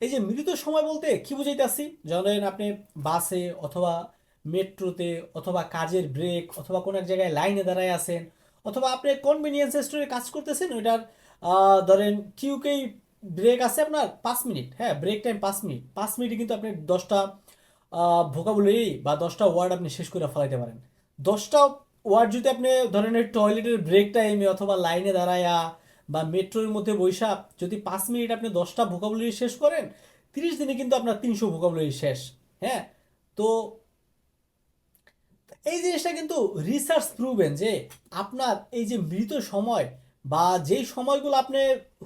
Speaker 1: এই যে মৃত সময় বলতে কি বুঝাইতেছি, ধরেন আপনি বাসে অথবা মেট্রোতে অথবা কাজের ব্রেক অথবা কোনো এক জায়গায় লাইনে দাঁড়ায় আছেন, অথবা আপনি কনভেনিয়েন্স স্টোরে কাজ করতেছেন, ওইটার ধরেন কিউকেই ব্রেক আছে আপনার 5 মিনিট। হ্যাঁ, ব্রেক টাইম 5 মিনিট, 5 মিনিটে কিন্তু আপনি 10টা ভোকাবুলারি বা 10টা ওয়ার্ড আপনি শেষ করে ফেলাইতে পারেন। 10টা ওয়ার্ড যদি আপনি ধরেন টয়লেটের ব্রেক টাইমে অথবা লাইনে দাঁড়ায়া বা মেট্রোর মধ্যে বৈশা যদি 5 মিনিট আপনি 10টা ভোকাবুলারি শেষ করেন, 30 দিনে কিন্তু আপনার 300 ভোকাবুলারি শেষ। হ্যাঁ, তো এই জিনিসটা কিন্তু রিসার্চ প্রুভেন যে আপনার এই যে মৃত সময় বা যেই সময়গুলো আপনি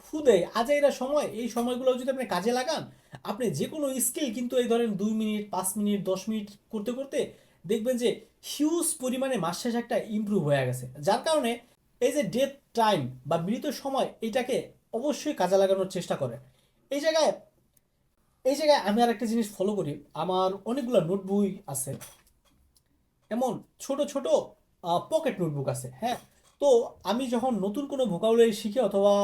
Speaker 1: হুদে আজাইরা সময়, এই সময়গুলো যদি আপনি কাজে লাগান, আপনি যে কোনো স্কিল কিন্তু এই ধরেন 2 মিনিট 5 মিনিট 10 মিনিট করতে করতে দেখবেন যে হিউজ পরিমাণে মাস শেষে একটা ইমপ্রুভ হয়ে গেছে। যার কারণে এই যে ডেথ টাইম বা মৃত সময় এটাকে অবশ্যই কাজে লাগানোর চেষ্টা করেন। এই জায়গায় এই জায়গায় আমি আর একটা জিনিস ফলো করি, আমার অনেকগুলো নোটবই আছে, এমন ছোট ছোট পকেট নোটবুক আছে। হ্যাঁ, তো আমি যখন নতুন কোনো ভোকাবুলারি শিখি অথবা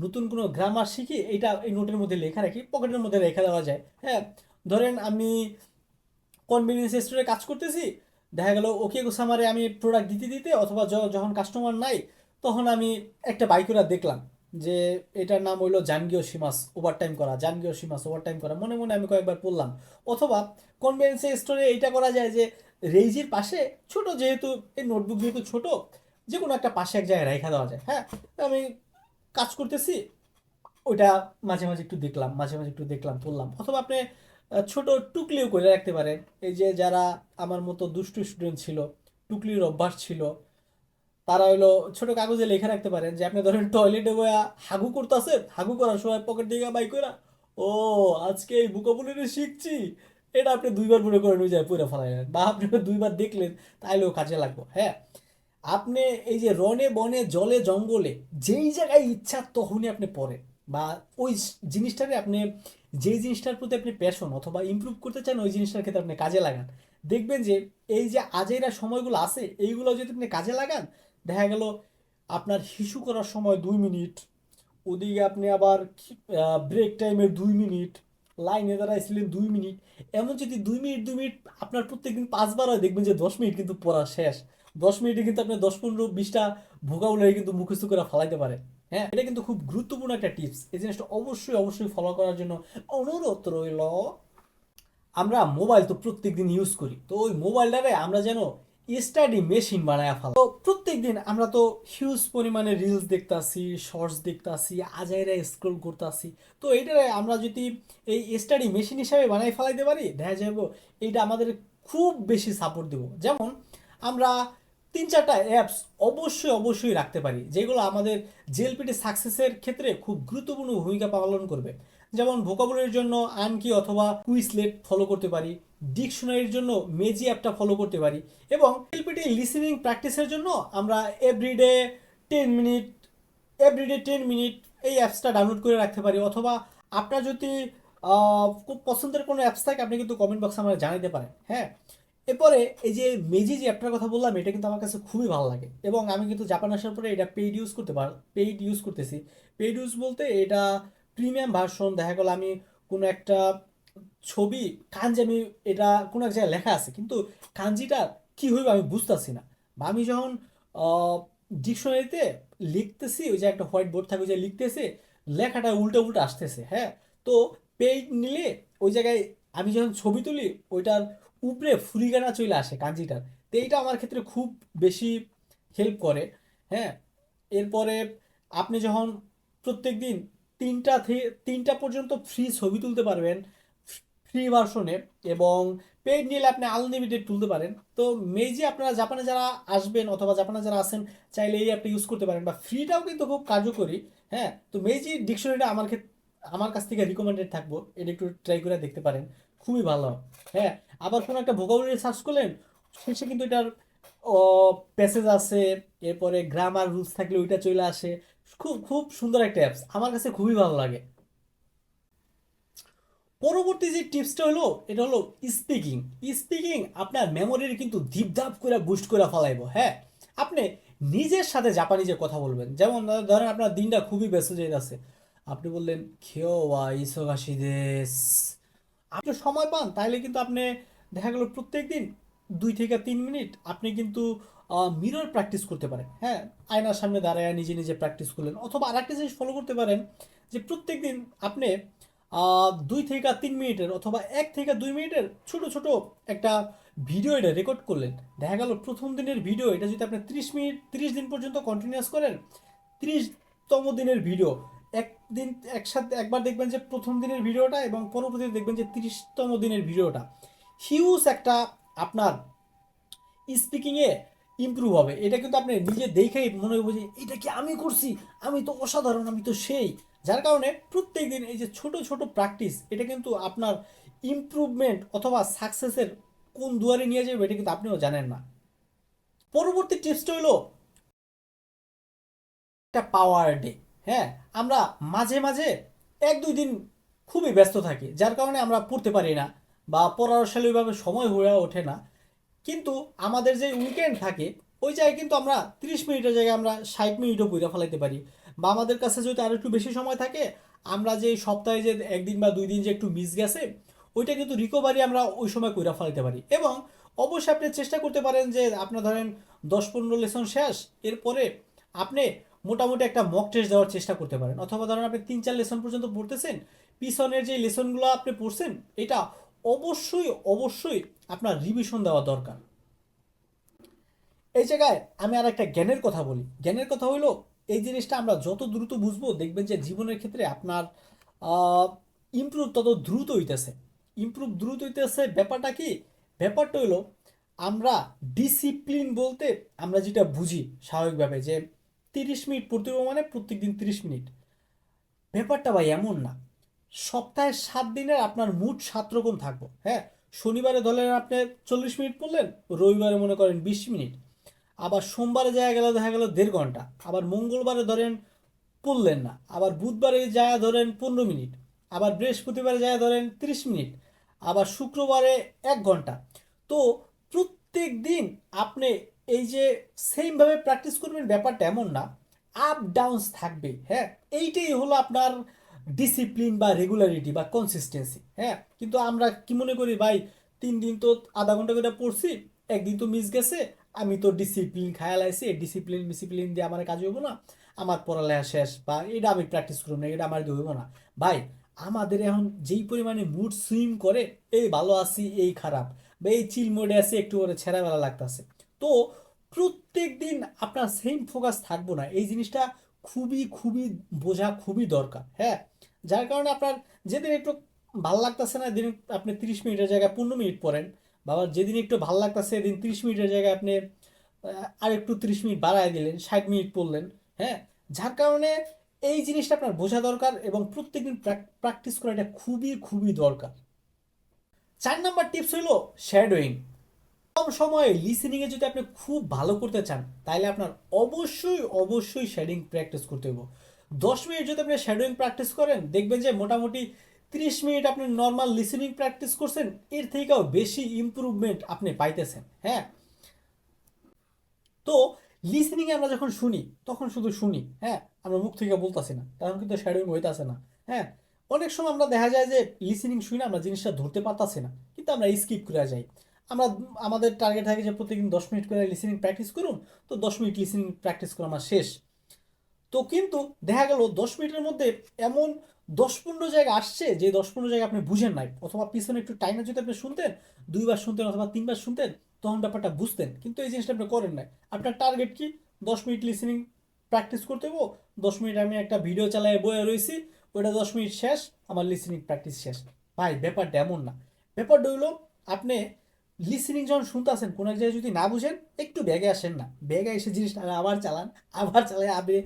Speaker 1: নতুন কোনো গ্রামার শিখি, এটা এই নোটের মধ্যে লেখা রাখি, পকেটের মধ্যে রেখে দেওয়া যায়। হ্যাঁ, ধরেন আমি কনভেনিয়েন্স স্টোরে কাজ করতেছি, দেখা গেল ওকে গোসামারে আমি প্রোডাক্ট দিতে দিতে অথবা যখন কাস্টমার নাই তখন আমি একটা বাইকুরা দেখলাম যে এটার নাম হইলো জানগীয় সীমাস ওভারটাইম করা, জানগীয় সীমাস ওভারটাইম করা, মনে মনে আমি কয়েকবার পড়লাম। অথবা কনভেনিয়েন্স স্টোরে এইটা করা যায় যে রেইজির পাশে ছোট, যেহেতু এই নোটবুক যেহেতু ছোট, যে কোনো একটা পাশে এক জায়গায় রেখা দেওয়া যায়। হ্যাঁ, আমি কাজ করতেছি, ওইটা মাঝে মাঝে একটু দেখলাম, মাঝে মাঝে একটু দেখলাম পড়লাম। অথবা আপনি ছোট টুকলিও করে রাখতে পারেন। এই যে যারা আমার মতো দুষ্টু স্টুডেন্ট ছিল, টুকলির অভ্যাস ছিল, তারা হলো ছোট কাগজে লেখা রাখতে পারেন যে আপনি ধরেন টয়লেটে বয়া হাগু করতেছেন, হাগু করার সময় পকেট দিকে বাই করা, ও আজকে এই ভোকাবুলারি শিখছি, এটা আপনি 2বার পরে করে নিয়ে যায় পড়ে ফেলাইলেন, বা আপনি 2বার দেখলেন, তাইলেও কাজে লাগবো। হ্যাঁ, আপনি এই যে রনে বনে জলে জঙ্গলে যেই জায়গায় ইচ্ছা তখনই আপনি পড়েন, বা ওই জিনিসটারে আপনি, যেই জিনিসটার প্রতি আপনি প্যাশন অথবা ইমপ্রুভ করতে চান ওই জিনিসটার ক্ষেত্রে আপনি কাজে লাগান। দেখবেন যে এই যে আজেরা সময়গুলো আছে এইগুলো যদি আপনি কাজে লাগান, দেখা গেল আপনার হিসু করার সময় 2 মিনিট, ওদিকে আপনি আবার ব্রেক টাইমের 2 মিনিট, লাইনে দাঁড়াইছিলেন 2 মিনিট, এমন যদি 2 মিনিট 2 মিনিট আপনার প্রত্যেকদিন 5বার হয়, দেখবেন যে 10 মিনিট কিন্তু পড়া শেষ। 10 মিনিটে কিন্তু আপনি 10 15 20টা ভোকাবুলারি কিন্তু মুখস্থ করে ফেলাইতে পারেন। হ্যাঁ, এটা কিন্তু খুব গুরুত্বপূর্ণ একটা টিপস, এই জিনিসটা অবশ্যই অবশ্যই ফলো করার জন্য অনুরোধ রইল। আমরা মোবাইল তো প্রত্যেকদিন ইউজ করি, তো ওই মোবাইলটারে আমরা যেন স্টাডি মেশিন বানায় ফেলা। তো প্রত্যেকদিন আমরা তো হিউজ পরিমাণে রিলস দেখতাছি, শর্টস দেখতাছি, আজাইরা স্ক্রল করতাছি। তো এইটারে আমরা যদি এই স্টাডি মেশিন হিসাবে বানাই ফেলাইতে পারি, দেখা যাবো এইটা আমাদের খুব বেশি সাপোর্ট দেবো। যেমন আমরা 3-4টা অ্যাপস অবশ্যই অবশ্যই রাখতে পারি, যেগুলো আমাদের জেএলপিটি সাকসেসের ক্ষেত্রে খুব গুরুত্বপূর্ণ ভূমিকা পালন করবে। যেমন ভোকাবুলারির জন্য আনকি অথবা কুইজলেট ফলো করতে পারি, ডিকশনারির জন্য মেজি অ্যাপটা ফলো করতে পারি, এবং এলপিটি লিসেনিং প্র্যাকটিসের জন্য আমরা এভরিডে 10 মিনিট এভরিডে 10 মিনিট এই অ্যাপসটা ডাউনলোড করে রাখতে পারি। অথবা আপনার যদি খুব পছন্দের কোনো অ্যাপস থাকে, আপনি কিন্তু কমেন্ট বক্সে আমরা জানাতে পারেন। হ্যাঁ, এরপরে এই যে মেজি যে অ্যাপটার কথা বললাম, এটা কিন্তু আমার কাছে খুবই ভালো লাগে, এবং আমি কিন্তু জাপান আসার পরে এটা পেইড ইউজ করতেছি। পেইড ইউজ বলতে এটা প্রিমিয়াম ভার্সন। দেখা গেল আমি কোনো একটা ছবি কাঞ্জি, আমি এটা কোনো এক জায়গায় লেখা আছে কিন্তু কাঞ্জিটা কি হইবে আমি বুঝতেছি না, বা আমি যখন ডিকশনারিতে লিখতেছি, ওই যে একটা হোয়াইট বোর্ড থাকে, ওই যে লিখতেছে, লেখাটা উল্টো উল্টো আসতেছে। হ্যাঁ, তো পেইড নিলে ওই জায়গায় আমি যখন ছবি তুলি, ওইটার উপরে ফুলিগানা চলে আসে কাঞ্জিটার। তো এইটা আমার ক্ষেত্রে খুব বেশি হেল্প করে। হ্যাঁ, এরপরে আপনি যখন প্রত্যেক দিন 3টা পর্যন্ত ফ্রি ছবি তুলতে পারবেন ফ্রি ভার্সনে, এবং পেইড নিলে আপনি আনলিমিটেড তুলতে পারেন। তো মেইজি আপনারা জাপানে যারা আসবেন অথবা জাপানে যারা আছেন, চাইলে এই অ্যাপটা ইউজ করতে পারেন, বা ফ্রিটাও কিন্তু খুব কার্যকরী। হ্যাঁ, তো মেইজি ডিকশনারিটা আমার কাছ থেকে রিকমেন্ডেড থাকবো, এটা একটু ট্রাই করে দেখতে পারেন, খুবই ভালো। হ্যাঁ, আবার কোনো একটা ভোকাবুলারি সার্চ করলেন, শেষে কিন্তু এটার প্যাসেজ আছে, এরপরে গ্রামার রুলস থাকলে ওইটা চলে আসে। খুব খুব সুন্দর একটা অ্যাপস, আমার কাছে খুবই ভালো লাগে। পরবর্তী যে টিপসটা হলো, এটা হলো স্পিকিং। স্পিকিং আপনার মেমোরির কিন্তু ধিপধাপ করে বুস্ট করে ফেলাইবো। হ্যাঁ, আপনি নিজের সাথে জাপানিজে কথা বলবেন। যেমন ধরেন আপনার দিনটা খুবই ব্যস্ত যাইতেছে, আপনি বললেন খেও ওয়া ইসোগাশি দেস, আপনি সময় পান তাইলে কিন্তু আপনি দেখা গেল প্রত্যেক দিন 2 থেকে 3 মিনিট আপনি কিন্তু মিরর প্র্যাকটিস করতে পারেন। হ্যাঁ, আয়নার সামনে দাঁড়ায় নিজে নিজে প্র্যাকটিস করলেন। অথবা আরেকটা জিনিস ফলো করতে পারেন, যে প্রত্যেক দিন আপনি 2 থেকে 3 মিনিটের অথবা 1 থেকে 2 মিনিটের ছোট ছোট একটা ভিডিও এটা রেকর্ড করলেন। দেখা গেল প্রথম দিনের ভিডিও এটা যদি আপনি 30 মিনিট 30 দিন পর্যন্ত কন্টিনিউয়াস করেন, 30তম দিনের ভিডিও একদিন একসাথে একবার দেখবেন যে প্রথম দিনের ভিডিওটা, এবং পরবর্তীতে দেখবেন যে 30তম দিনের ভিডিওটা, হিউজ একটা আপনার স্পিকিংয়ে ইমপ্রুভ হবে। এটা কিন্তু আপনি নিজে দেখেই মনে হবে যে এটা কি আমি করছি, আমি তো অসাধারণ, আমি তো সেই। যার কারণে প্রত্যেক দিন এই যে ছোট ছোট প্র্যাকটিস, এটা কিন্তু আপনার ইমপ্রুভমেন্ট অথবা সাকসেসের কোন দুয়ারে নিয়ে যাবে এটা কিন্তু আপনিও জানেন না। পরবর্তী টিপসটা হলো একটা পাওয়ার ডে। হ্যাঁ, আমরা মাঝে মাঝে 1-2 দিন খুবই ব্যস্ত থাকি, যার কারণে আমরা পড়তে পারি না, বা পড়ার আসলে ওইভাবে সময় হয়ে ওঠে না। কিন্তু আমাদের যে উইকেন্ড থাকে, ওই জায়গায় কিন্তু আমরা 30 মিনিটের জায়গায় আমরা 60 মিনিটও পড়ে ফেলাইতে পারি। বা আমাদের কাছে যদি আরো একটু বেশি সময় থাকে, আমরা যে সপ্তাহে যে 1 দিন বা 2 দিন যে একটু মিস গেছে, ওইটা কিন্তু রিকভারি আমরা ওই সময় কইরা ফেলাইতে পারি। এবং অবশ্যই আপনি চেষ্টা করতে পারেন যে আপনার ধরেন 10-15 লেসন শেষ, এরপরে আপনি মোটামুটি একটা মক টেস্ট দেওয়ার চেষ্টা করতে পারেন। অথবা ধরেন আপনি 3-4 লেসন পর্যন্ত পড়তেছেন, পিছনের যে লেসনগুলো আপনি পড়ছেন, এটা অবশ্যই অবশ্যই আপনার রিভিশন দেওয়া দরকার। এই জায়গায় আমি আর একটা জ্ঞানের কথা বলি। জ্ঞানের কথা হইলো, এই জিনিসটা আমরা যত দ্রুত বুঝবো, দেখবেন যে জীবনের ক্ষেত্রে আপনার ইমপ্রুভ তত দ্রুত হইতেছে। ব্যাপারটা কি? ব্যাপারটা হইলো, আমরা ডিসিপ্লিন বলতে আমরা যেটা বুঝি স্বাভাবিকভাবে, যে 30 মিনিট পড়তে হবে মানে প্রত্যেক দিন 30 মিনিট। ব্যাপারটা ভাই এমন না। সপ্তাহে 7 দিনের আপনার মোট 7 রকম থাকবো। হ্যাঁ, শনিবারে ধরেন আপনি 40 মিনিট পড়লেন, রবিবারে মনে করেন 20 মিনিট, আবার সোমবারে যায় গেল দেখা গেল 1.5 ঘন্টা, আবার মঙ্গলবারে ধরেন পড়লেন না, আবার বুধবারে যায় ধরেন 15 মিনিট, আবার বৃহস্পতিবারে যায় ধরেন 30 মিনিট, আবার শুক্রবারে 1 ঘন্টা। তো প্রত্যেক দিন আপনি এই যে সেমভাবে প্র্যাকটিস করবেন, ব্যাপারটা এমন না, আপ ডাউনস থাকবে। হ্যাঁ, এইটাই হলো আপনার ডিসিপ্লিন বা রেগুলারিটি বা কনসিস্টেন্সি। হ্যাঁ, কিন্তু আমরা কি মনে করি ভাই, 3 দিন তো আধা ঘন্টা করে পড়ছি, একদিন তো মিস গেছে, আমি তো ডিসিপ্লিন খেয়াল আইছি, ডিসিপ্লিন দিয়ে আমার কাজ হইব না, আমার পড়ালেখা শেষ, বা এটা আমি প্র্যাকটিস করব না, এটা আমার দিয়ে হইব না। ভাই, আমাদের এখন যেই পরিমাণে মুড সুইং করে, এই ভালো আছি এই খারাপ, বা এই চিল মোডে আছি একটু করে ছেঁড়াবেলা লাগতেছে, তো প্রত্যেক দিন আপনার সেম ফোকাস থাকবো না, এই জিনিসটা খুবই খুবই বোঝা খুবই দরকার। হ্যাঁ, যার কারণে আপনার যেদিন একটু ভাল লাগতেছে না, দিন আপনি 30 মিনিটের জায়গায় 15 মিনিট পড়েন, বা আবার যেদিন একটু ভাল লাগতেছে এদিন 30 মিনিটের জায়গায় আপনি আর একটু 30 মিনিট বাড়ায় দিলেন, 60 মিনিট পড়লেন। হ্যাঁ, যার কারণে এই জিনিসটা আপনার বোঝা দরকার এবং প্রত্যেকদিন প্র্যাকটিস করা এটা খুবই খুবই দরকার। 4 নাম্বার টিপস হলো শ্যাডোয়িং। কম সময়ে লিসেনিং এ যদি আপনি খুব ভালো করতে চান তাহলে আপনার অবশ্যই অবশ্যই শ্যাডিং প্র্যাকটিস করতে হবে। 10 মিনিট যদি আপনি শ্যাডোয়িং প্র্যাকটিস করেন দেখবেন যে মোটামুটি 30 মিনিট আপনি নর্মাল লিসেনিং প্র্যাকটিস করছেন, এর থেকেও বেশি ইমপ্রুভমেন্ট আপনি পাইতেছেন। হ্যাঁ, তো লিসেনিং এ আমরা যখন শুনি তখন শুধু শুনি, হ্যাঁ, আমরা মুখ থেকে বলতাছি না, তখন কিন্তু শ্যাডোইং হইতাছে না। হ্যাঁ, অনেক সময় আমরা দেখা যায় যে লিসেনিং শুনি না, আমরা জিনিসটা ধরতে পারতাছি না, কিন্তু আমরা স্কিপ করে যাই। আমরা আমাদের টার্গেট থাকে যে প্রতিদিন 10 মিনিট করে লিসেনিং প্র্যাকটিস করুন, তো 10 মিনিট লিসেনিং প্র্যাকটিস করা আমার শেষ। তো কিন্তু দেখা গেল 10 মিনিটের মধ্যে এমন 10-15 জায়গা আসছে যে 10-15 জায়গা আপনি বুঝেন নাই, অথবা পিছনে একটু টাইমে যদি আপনি শুনতেন, 2বার শুনতেন অথবা 3বার শুনতেন, তখন ব্যাপারটা বুঝতেন, কিন্তু এই জিনিসটা আপনি করেন নাই। আপনার টার্গেট কি? 10 মিনিট লিসেনিং প্র্যাকটিস করতে হবো, 10 মিনিট আমি একটা ভিডিও চালায় বয়ে রয়েছি, ওইটা 10 মিনিট শেষ, আমার লিসেনিং প্র্যাকটিস শেষ। ভাই ব্যাপারটা এমন না। ব্যাপারটা হইলো আপনি লিসেনিং যখন শুনতেছেন কোনো এক জায়গায় যদি না বুঝেন, একটু ব্যাগে আসেন না, ব্যাগে এসে জিনিসটা আবার চালান, আবার চালাই আপনি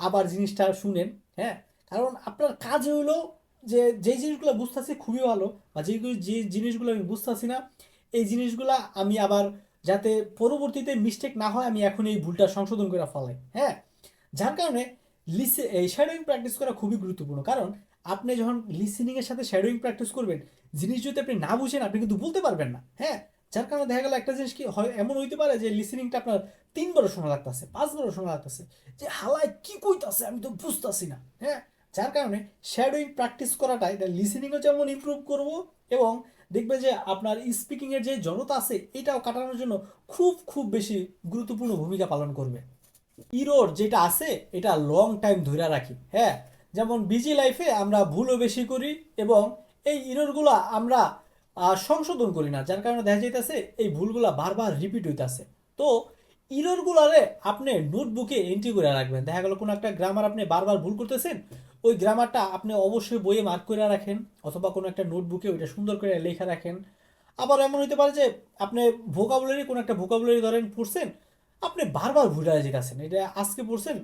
Speaker 1: আবার জিনিসটা শুনেন। হ্যাঁ, কারণ আপনার কাজ হইলো যে যেই জিনিসগুলো বুঝতেছি খুবই ভালো, বা যেগুলো যে জিনিসগুলো আমি বুঝতেছি না, এই জিনিসগুলো আমি আবার যাতে পরবর্তীতে মিস্টেক না হয় আমি এখন এই ভুলটা সংশোধন করে ফেলাই। হ্যাঁ, যার কারণে এই শ্যাডোয়িং প্র্যাকটিস করা খুবই গুরুত্বপূর্ণ, কারণ আপনি যখন লিসেনিং এর সাথে শ্যাডোয়িং প্র্যাকটিস করবেন, জিনিস যদি আপনি না বুঝেন আপনি কিন্তু বলতে পারবেন না। হ্যাঁ, যার কারণে দেখা গেল একটা জিনিস কি হয়, এমন হইতে পারে যে লিসেনিংটা আপনার 3বারও শোনা লাগতেছে, 5বারও শোনা লাগতেছে, যে হালায় কি কইতাছে আমি তো বুঝতাছি না। হ্যাঁ, যার কারণে শ্যাডোয়িং প্র্যাকটিস করাটা এটা লিসেনিংও যেমন ইমপ্রুভ করব, এবং দেখবে যে আপনার স্পিকিং এর যে জড়তা আছে এটাও কাটানোর জন্য খুব খুব বেশি গুরুত্বপূর্ণ ভূমিকা পালন করবে। ইরোর যেটা আছে এটা লং টাইম ধরে রাখি। হ্যাঁ, যেমন বিজি লাইফে আমরা ভুলও বেশি করি এবং এই ইরোরগুলা আমরা সংশোধন করি না, যার কারণে দেখা যাইতেছে এই ভুলগুলা বারবার রিপিট হইতাছে। তো ইরোরগুলারে আপনি নোটবুকে এন্ট্রি করে রাখবেন। দেখা গেল কোনো একটা গ্রামার আপনি বারবার ভুল করতেছেন, ওই গ্রামারটা আপনি অবশ্যই বইয়ে মার্ক করে রাখেন, অথবা কোনো একটা নোটবুকে ওইটা সুন্দর করে লেখা রাখেন। আবার এমন হইতে পারে যে আপনি ভোকাবুলারি কোনো একটা ভোকাবুলারি ধরেন পড়ছেন, আপনি বারবার ভুলে যেতেছেন, এটা আজকে পড়ছেন,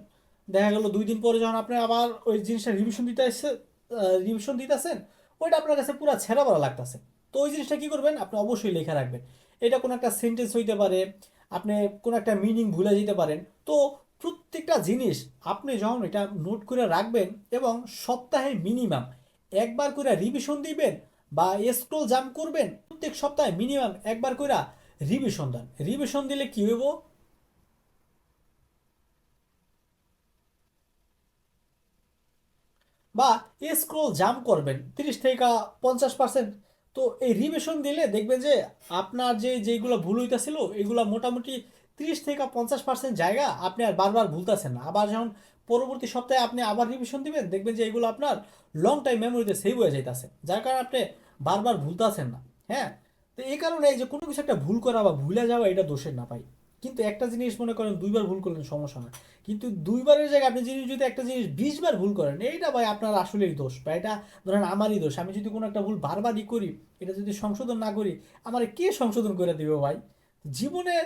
Speaker 1: দেখা গেল 2 দিন পরে যখন আপনি আবার ওই জিনিসটা রিভিশন দিতেছেন, ওইটা আপনার কাছে পুরো ছেঁড়া বড়া লাগতেছে। তো ওই জিনিসটা কি করবেন, আপনি অবশ্যই লেখা রাখবেন। এটা কোনো একটা সেন্টেন্স হইতে পারে, আপনি কোনো একটা মিনিং ভুলে যেতে পারেন। তো প্রত্যেকটা জিনিস আপনি যখন এটা নোট করে রাখবেন এবং সপ্তাহে মিনিমাম একবার করে রিভিশন দিবেন বা স্ক্রল জাম্প করবেন, প্রত্যেক সপ্তাহে মিনিমাম একবার করে রিভিশন দেন। রিভিশন দিলে কি হইব, বা স্ক্রল জাম্প করবেন 30 থেকে 50%। তো এই রিভিশন দিলে দেখবেন যে আপনার যে যেগুলো ভুল হইতাছিল এগুলো মোটামুটি 30 থেকে 50% জায়গা আপনি আর বারবার ভুলতেছেন না। আবার যখন পরবর্তী সপ্তাহে আপনি আবার রিভিশন দিবেন দেখবেন যে এগুলো আপনার লং টাইম মেমোরিতে সেভ হয়ে যাইতেছে, যার কারণে আপনি বারবার ভুলতেছেন না। হ্যাঁ, তো এই কারণে এই যে কোনো কিছু একটা ভুল করা বা ভুলে যাওয়া এটা দোষের না পাই, কিন্তু একটা জিনিস মনে করেন 2বার ভুল করলেন সমস্যা না, কিন্তু 2বারের জায়গায় আপনি জিনিস যদি একটা জিনিস 20বার ভুল করেন, এইটা ভাই আপনার আসলেই দোষ, বা এটা ধরেন আমারই দোষ। আমি যদি কোনো একটা ভুল বারবারই করি, এটা যদি সংশোধন না করি, আমার কে সংশোধন করে দিবে ভাই? জীবনে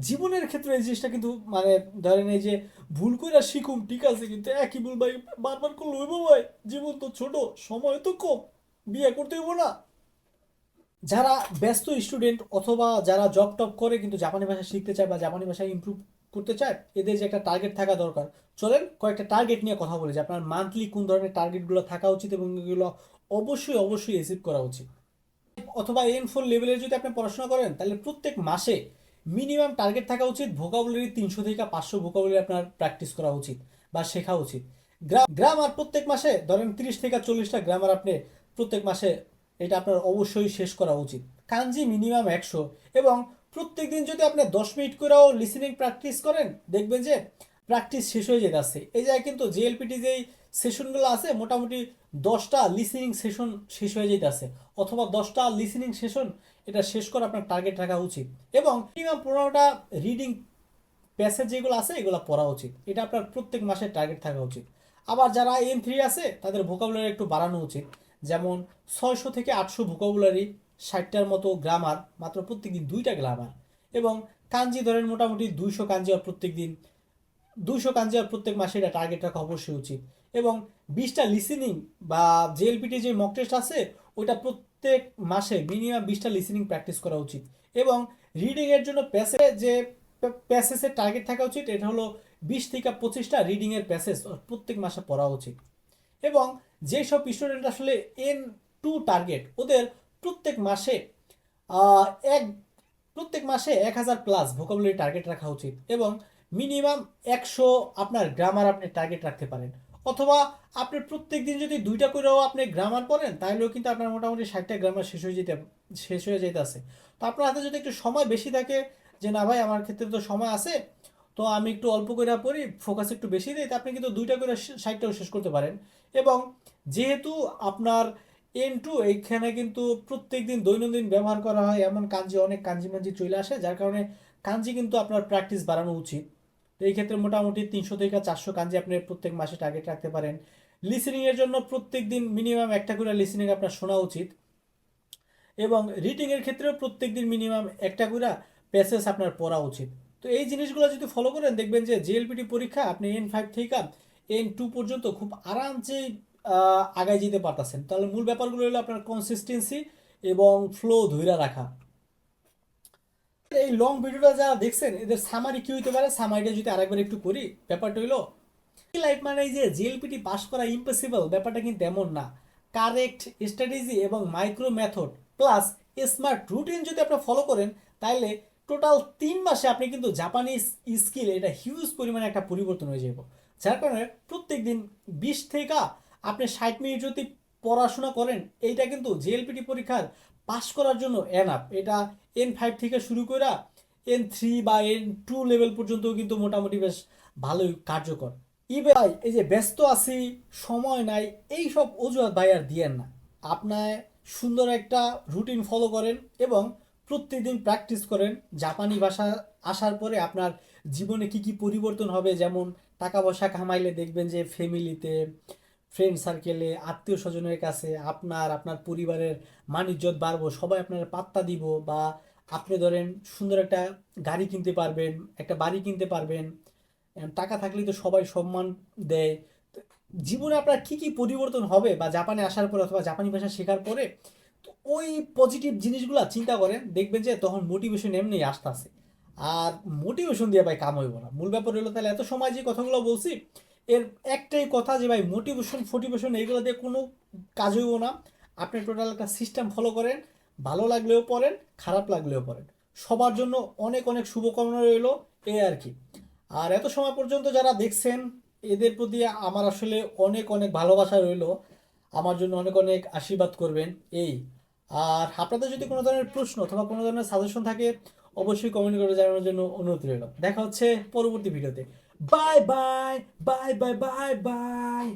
Speaker 1: জীবনের ক্ষেত্রে এই জিনিসটা কিন্তু মানে ধরেন এই যে ভুল করে শিখুম ঠিক আছে, কিন্তু একই ভুল ভাই বারবার করলে হইব ভাই? জীবন তো ছোট, সময় তো কম, বিয়ে করতে হইব না? যারা ব্যস্ত স্টুডেন্ট অথবা যারা জব টপ করে কিন্তু জাপানি ভাষা শিখতে চায় বা জাপানি ভাষা ইমপ্রুভ করতে চায়, এদের যে একটা টার্গেট থাকা দরকার। চলেন কয়েকটা টার্গেট নিয়ে কথা বলি যে আপনার মান্থলি কোন ধরনের টার্গেটগুলো থাকা উচিত এবং এগুলো অবশ্যই অবশ্যই অ্যাচিভ করা উচিত। অথবা N4 লেভেলের যদি আপনি পড়াশোনা করেন তাহলে প্রত্যেক মাসে মিনিমাম টার্গেট থাকা উচিত ভোকাবুলারি 300 থেকে 500 ভোকাবুলারি আপনার প্র্যাকটিস করা উচিত বা শেখা উচিত। গ্রামার প্রত্যেক মাসে ধরেন 30 থেকে 40টা গ্রামার আপনি প্রত্যেক মাসে এটা আপনার অবশ্যই শেষ করা উচিত। কাঞ্জি মিনিমাম 100, এবং প্রত্যেক দিন যদি আপনি 10 মিনিট করেও লিসেনিং প্র্যাকটিস করেন দেখবেন যে প্র্যাকটিস শেষ হয়ে যেতেছে। এই জায়গায় কিন্তু জেএলপিটি যেই সেশনগুলো আছে মোটামুটি 10টা লিসেনিং সেশন শেষ হয়ে যেতেছে, অথবা 10টা লিসেনিং সেশন এটা শেষ করে আপনার টার্গেট রাখা উচিত, এবং মিনিমাম 15টা রিডিং প্যাসেজ যেগুলো আছে এগুলো পড়া উচিত। এটা আপনার প্রত্যেক মাসের টার্গেট থাকা উচিত। আবার যারা N3 আছে তাদের ভোকাবুলারি একটু বাড়ানো উচিত, যেমন 600 থেকে 800 ভোকাবুলারি, 60টার মতো গ্রামার, মাত্র প্রত্যেকদিন 2টা গ্রামার, এবং কাঞ্জি ধরেন মোটামুটি 200 কাঞ্জি আর প্রত্যেক দিন, 200 কাঞ্জি আর প্রত্যেক মাসে এটা টার্গেট রাখা অবশ্যই উচিত। এবং 20টা লিসেনিং বা জেএলপিটি যে মক টেস্ট আছে ওইটা প্রত্যেক মাসে মিনিমাম 20টা লিসেনিং প্র্যাকটিস করা উচিত। এবং রিডিং এর জন্য প্যাসেজের টার্গেট থাকা উচিত, এটা হলো 20 থেকে 25টা রিডিং এর প্যাসেজ প্রত্যেক মাসে পড়া উচিত। এবং যেসব স্টুডেন্ট আসলে N2 টার্গেট, ওদের প্রত্যেক মাসে আহ, এক প্রত্যেক মাসে 1000 প্লাস ভোকাবুলারি টার্গেট রাখা উচিত, এবং মিনিমাম 100 আপনার গ্রামার আপনি টার্গেট রাখতে পারেন। অথবা আপনি প্রত্যেক দিন যদি 2টা করেও আপনি গ্রামার পড়েন তাহলেও কিন্তু আপনার মোটামুটি 60টা গ্রামার শেষ হয়ে যেতেছে। তো আপনার হাতে যদি একটু সময় বেশি থাকে, যে না ভাই আমার ক্ষেত্রে তো সময় আছে, তো আমি একটু অল্প করে পড়ি, ফোকাস একটু বেশি দিই, তো আপনি কিন্তু 2টা করে 60টাও শেষ করতে পারেন। এবং যেহেতু আপনার N2 এইখানে কিন্তু প্রত্যেকদিন দৈনন্দিন ব্যবহার করা হয় এমন কাঞ্জি, অনেক কাঞ্জি মাঞ্জি চলে আসে, যার কারণে কাঞ্জি কিন্তু আপনার প্র্যাকটিস বাড়ানো উচিত। তো এই ক্ষেত্রে মোটামুটি 300 থেকে 400 কাঞ্জি আপনি প্রত্যেক মাসে টার্গেট রাখতে পারেন। লিসেনিং এর জন্য প্রত্যেক দিন মিনিমাম একটা করে লিসেনিং আপনার শোনা উচিত। এবং রিডিং এর ক্ষেত্রেও প্রত্যেকদিন মিনিমাম একটা করে প্যাসেজ আপনার পড়া উচিত। তো এই জিনিসগুলো যদি ফলো করেন দেখবেন যে জেএলপিটি পরীক্ষা আপনি N5 থেকে N2 পর্যন্ত খুব আরামসে আগায় যেতে পারতেছেন। তাহলে মূল ব্যাপারগুলো হলো আপনার কনসিস্টেন্সি এবং ফ্লো ধইরা রাখা। এই লং ভিডিওটা যারা দেখছেন এদের সামারি কি হইতে পারে, সামারিটা যদি আরেকবার একটু করি, ব্যাপারটা হইলো লাইফ মানে এই যে জিএলপিটি পাস করা ইম্পসিবল ব্যাপারটা কিন্তু এমন না। কারেক্ট স্ট্র্যাটেজি এবং micro method plus smart routine যদি আপনি ফলো করেন, তাহলে টোটাল 3 মাসে আপনি কিন্তু জাপানিজ স্কিল এটা হিউজ পরিমাণে একটা পরিবর্তন হয়ে যাব। যার কারণে প্রত্যেক দিন 20 থেকে আপনি 60 মিনিট যদি পড়াশোনা করেন, এইটা কিন্তু জিএলপিটি পরীক্ষার পাস করার জন্য এনাফ। এটা N5 থেকে শুরু করে N3 বা N2 লেভেল পর্যন্ত কিন্তু মোটামুটি বেশ ভালোই কার্যকর। ভাই এই যে ব্যস্ত আছি, সময় নাই, এই সব অজুহাত ভাই আর দিয়েন না। আপনার সুন্দর একটা রুটিন ফলো করেন এবং প্রত্যেকদিন প্র্যাকটিস করেন। জাপানি ভাষা আসার পরে আপনার জীবনে কি কি পরিবর্তন হবে, যেমন টাকা পয়সা কামাইলে দেখবেন যে ফ্যামিলিতে, ফ্রেন্ড সার্কেলে, আত্মীয় স্বজনের কাছে আপনার আপনার পরিবারের মান ইজ্জত বাড়বো, সবাই আপনার পাত্তা দিব, বা আপনি ধরেন সুন্দর একটা গাড়ি কিনতে পারবেন, একটা বাড়ি কিনতে পারবেন। টাকা থাকলেই তো সবাই সম্মান দেয়। তো জীবনে আপনার কি কি পরিবর্তন হবে বা জাপানে আসার পরে অথবা জাপানি ভাষা শেখার পরে, তো ওই পজিটিভ জিনিসগুলো চিন্তা করেন, দেখবেন যে তখন মোটিভেশন এমনি আসতেছে। আর মোটিভেশন দিয়ে ভাই কাম হইব না। মূল ব্যাপার হলো, তাহলে এত সময় যে কথাগুলো বলছি এর একটাই কথা, যে ভাই মোটিভেশন এগুলো দিয়ে কোনো কাজ হইব না। আপনি টোটাল একটা সিস্টেম ফলো করেন, ভালো লাগলেও পড়েন, খারাপ লাগলেও পড়েন। সবার জন্য অনেক অনেক শুভকামনা রইলো, এই আর কি। আর এত সময় পর্যন্ত যারা দেখছেন এদের প্রতি আমার আসলে অনেক অনেক ভালোবাসা রইলো। আমার জন্য অনেক অনেক আশীর্বাদ করবেন এই। আর আপনাদের যদি কোনো ধরনের প্রশ্ন অথবা কোনো ধরনের সাজেশন থাকে অবশ্যই কমেন্ট করে জানানোর জন্য অনুরোধ রইল। দেখা হচ্ছে পরবর্তী ভিডিওতে। Bye bye bye bye bye bye.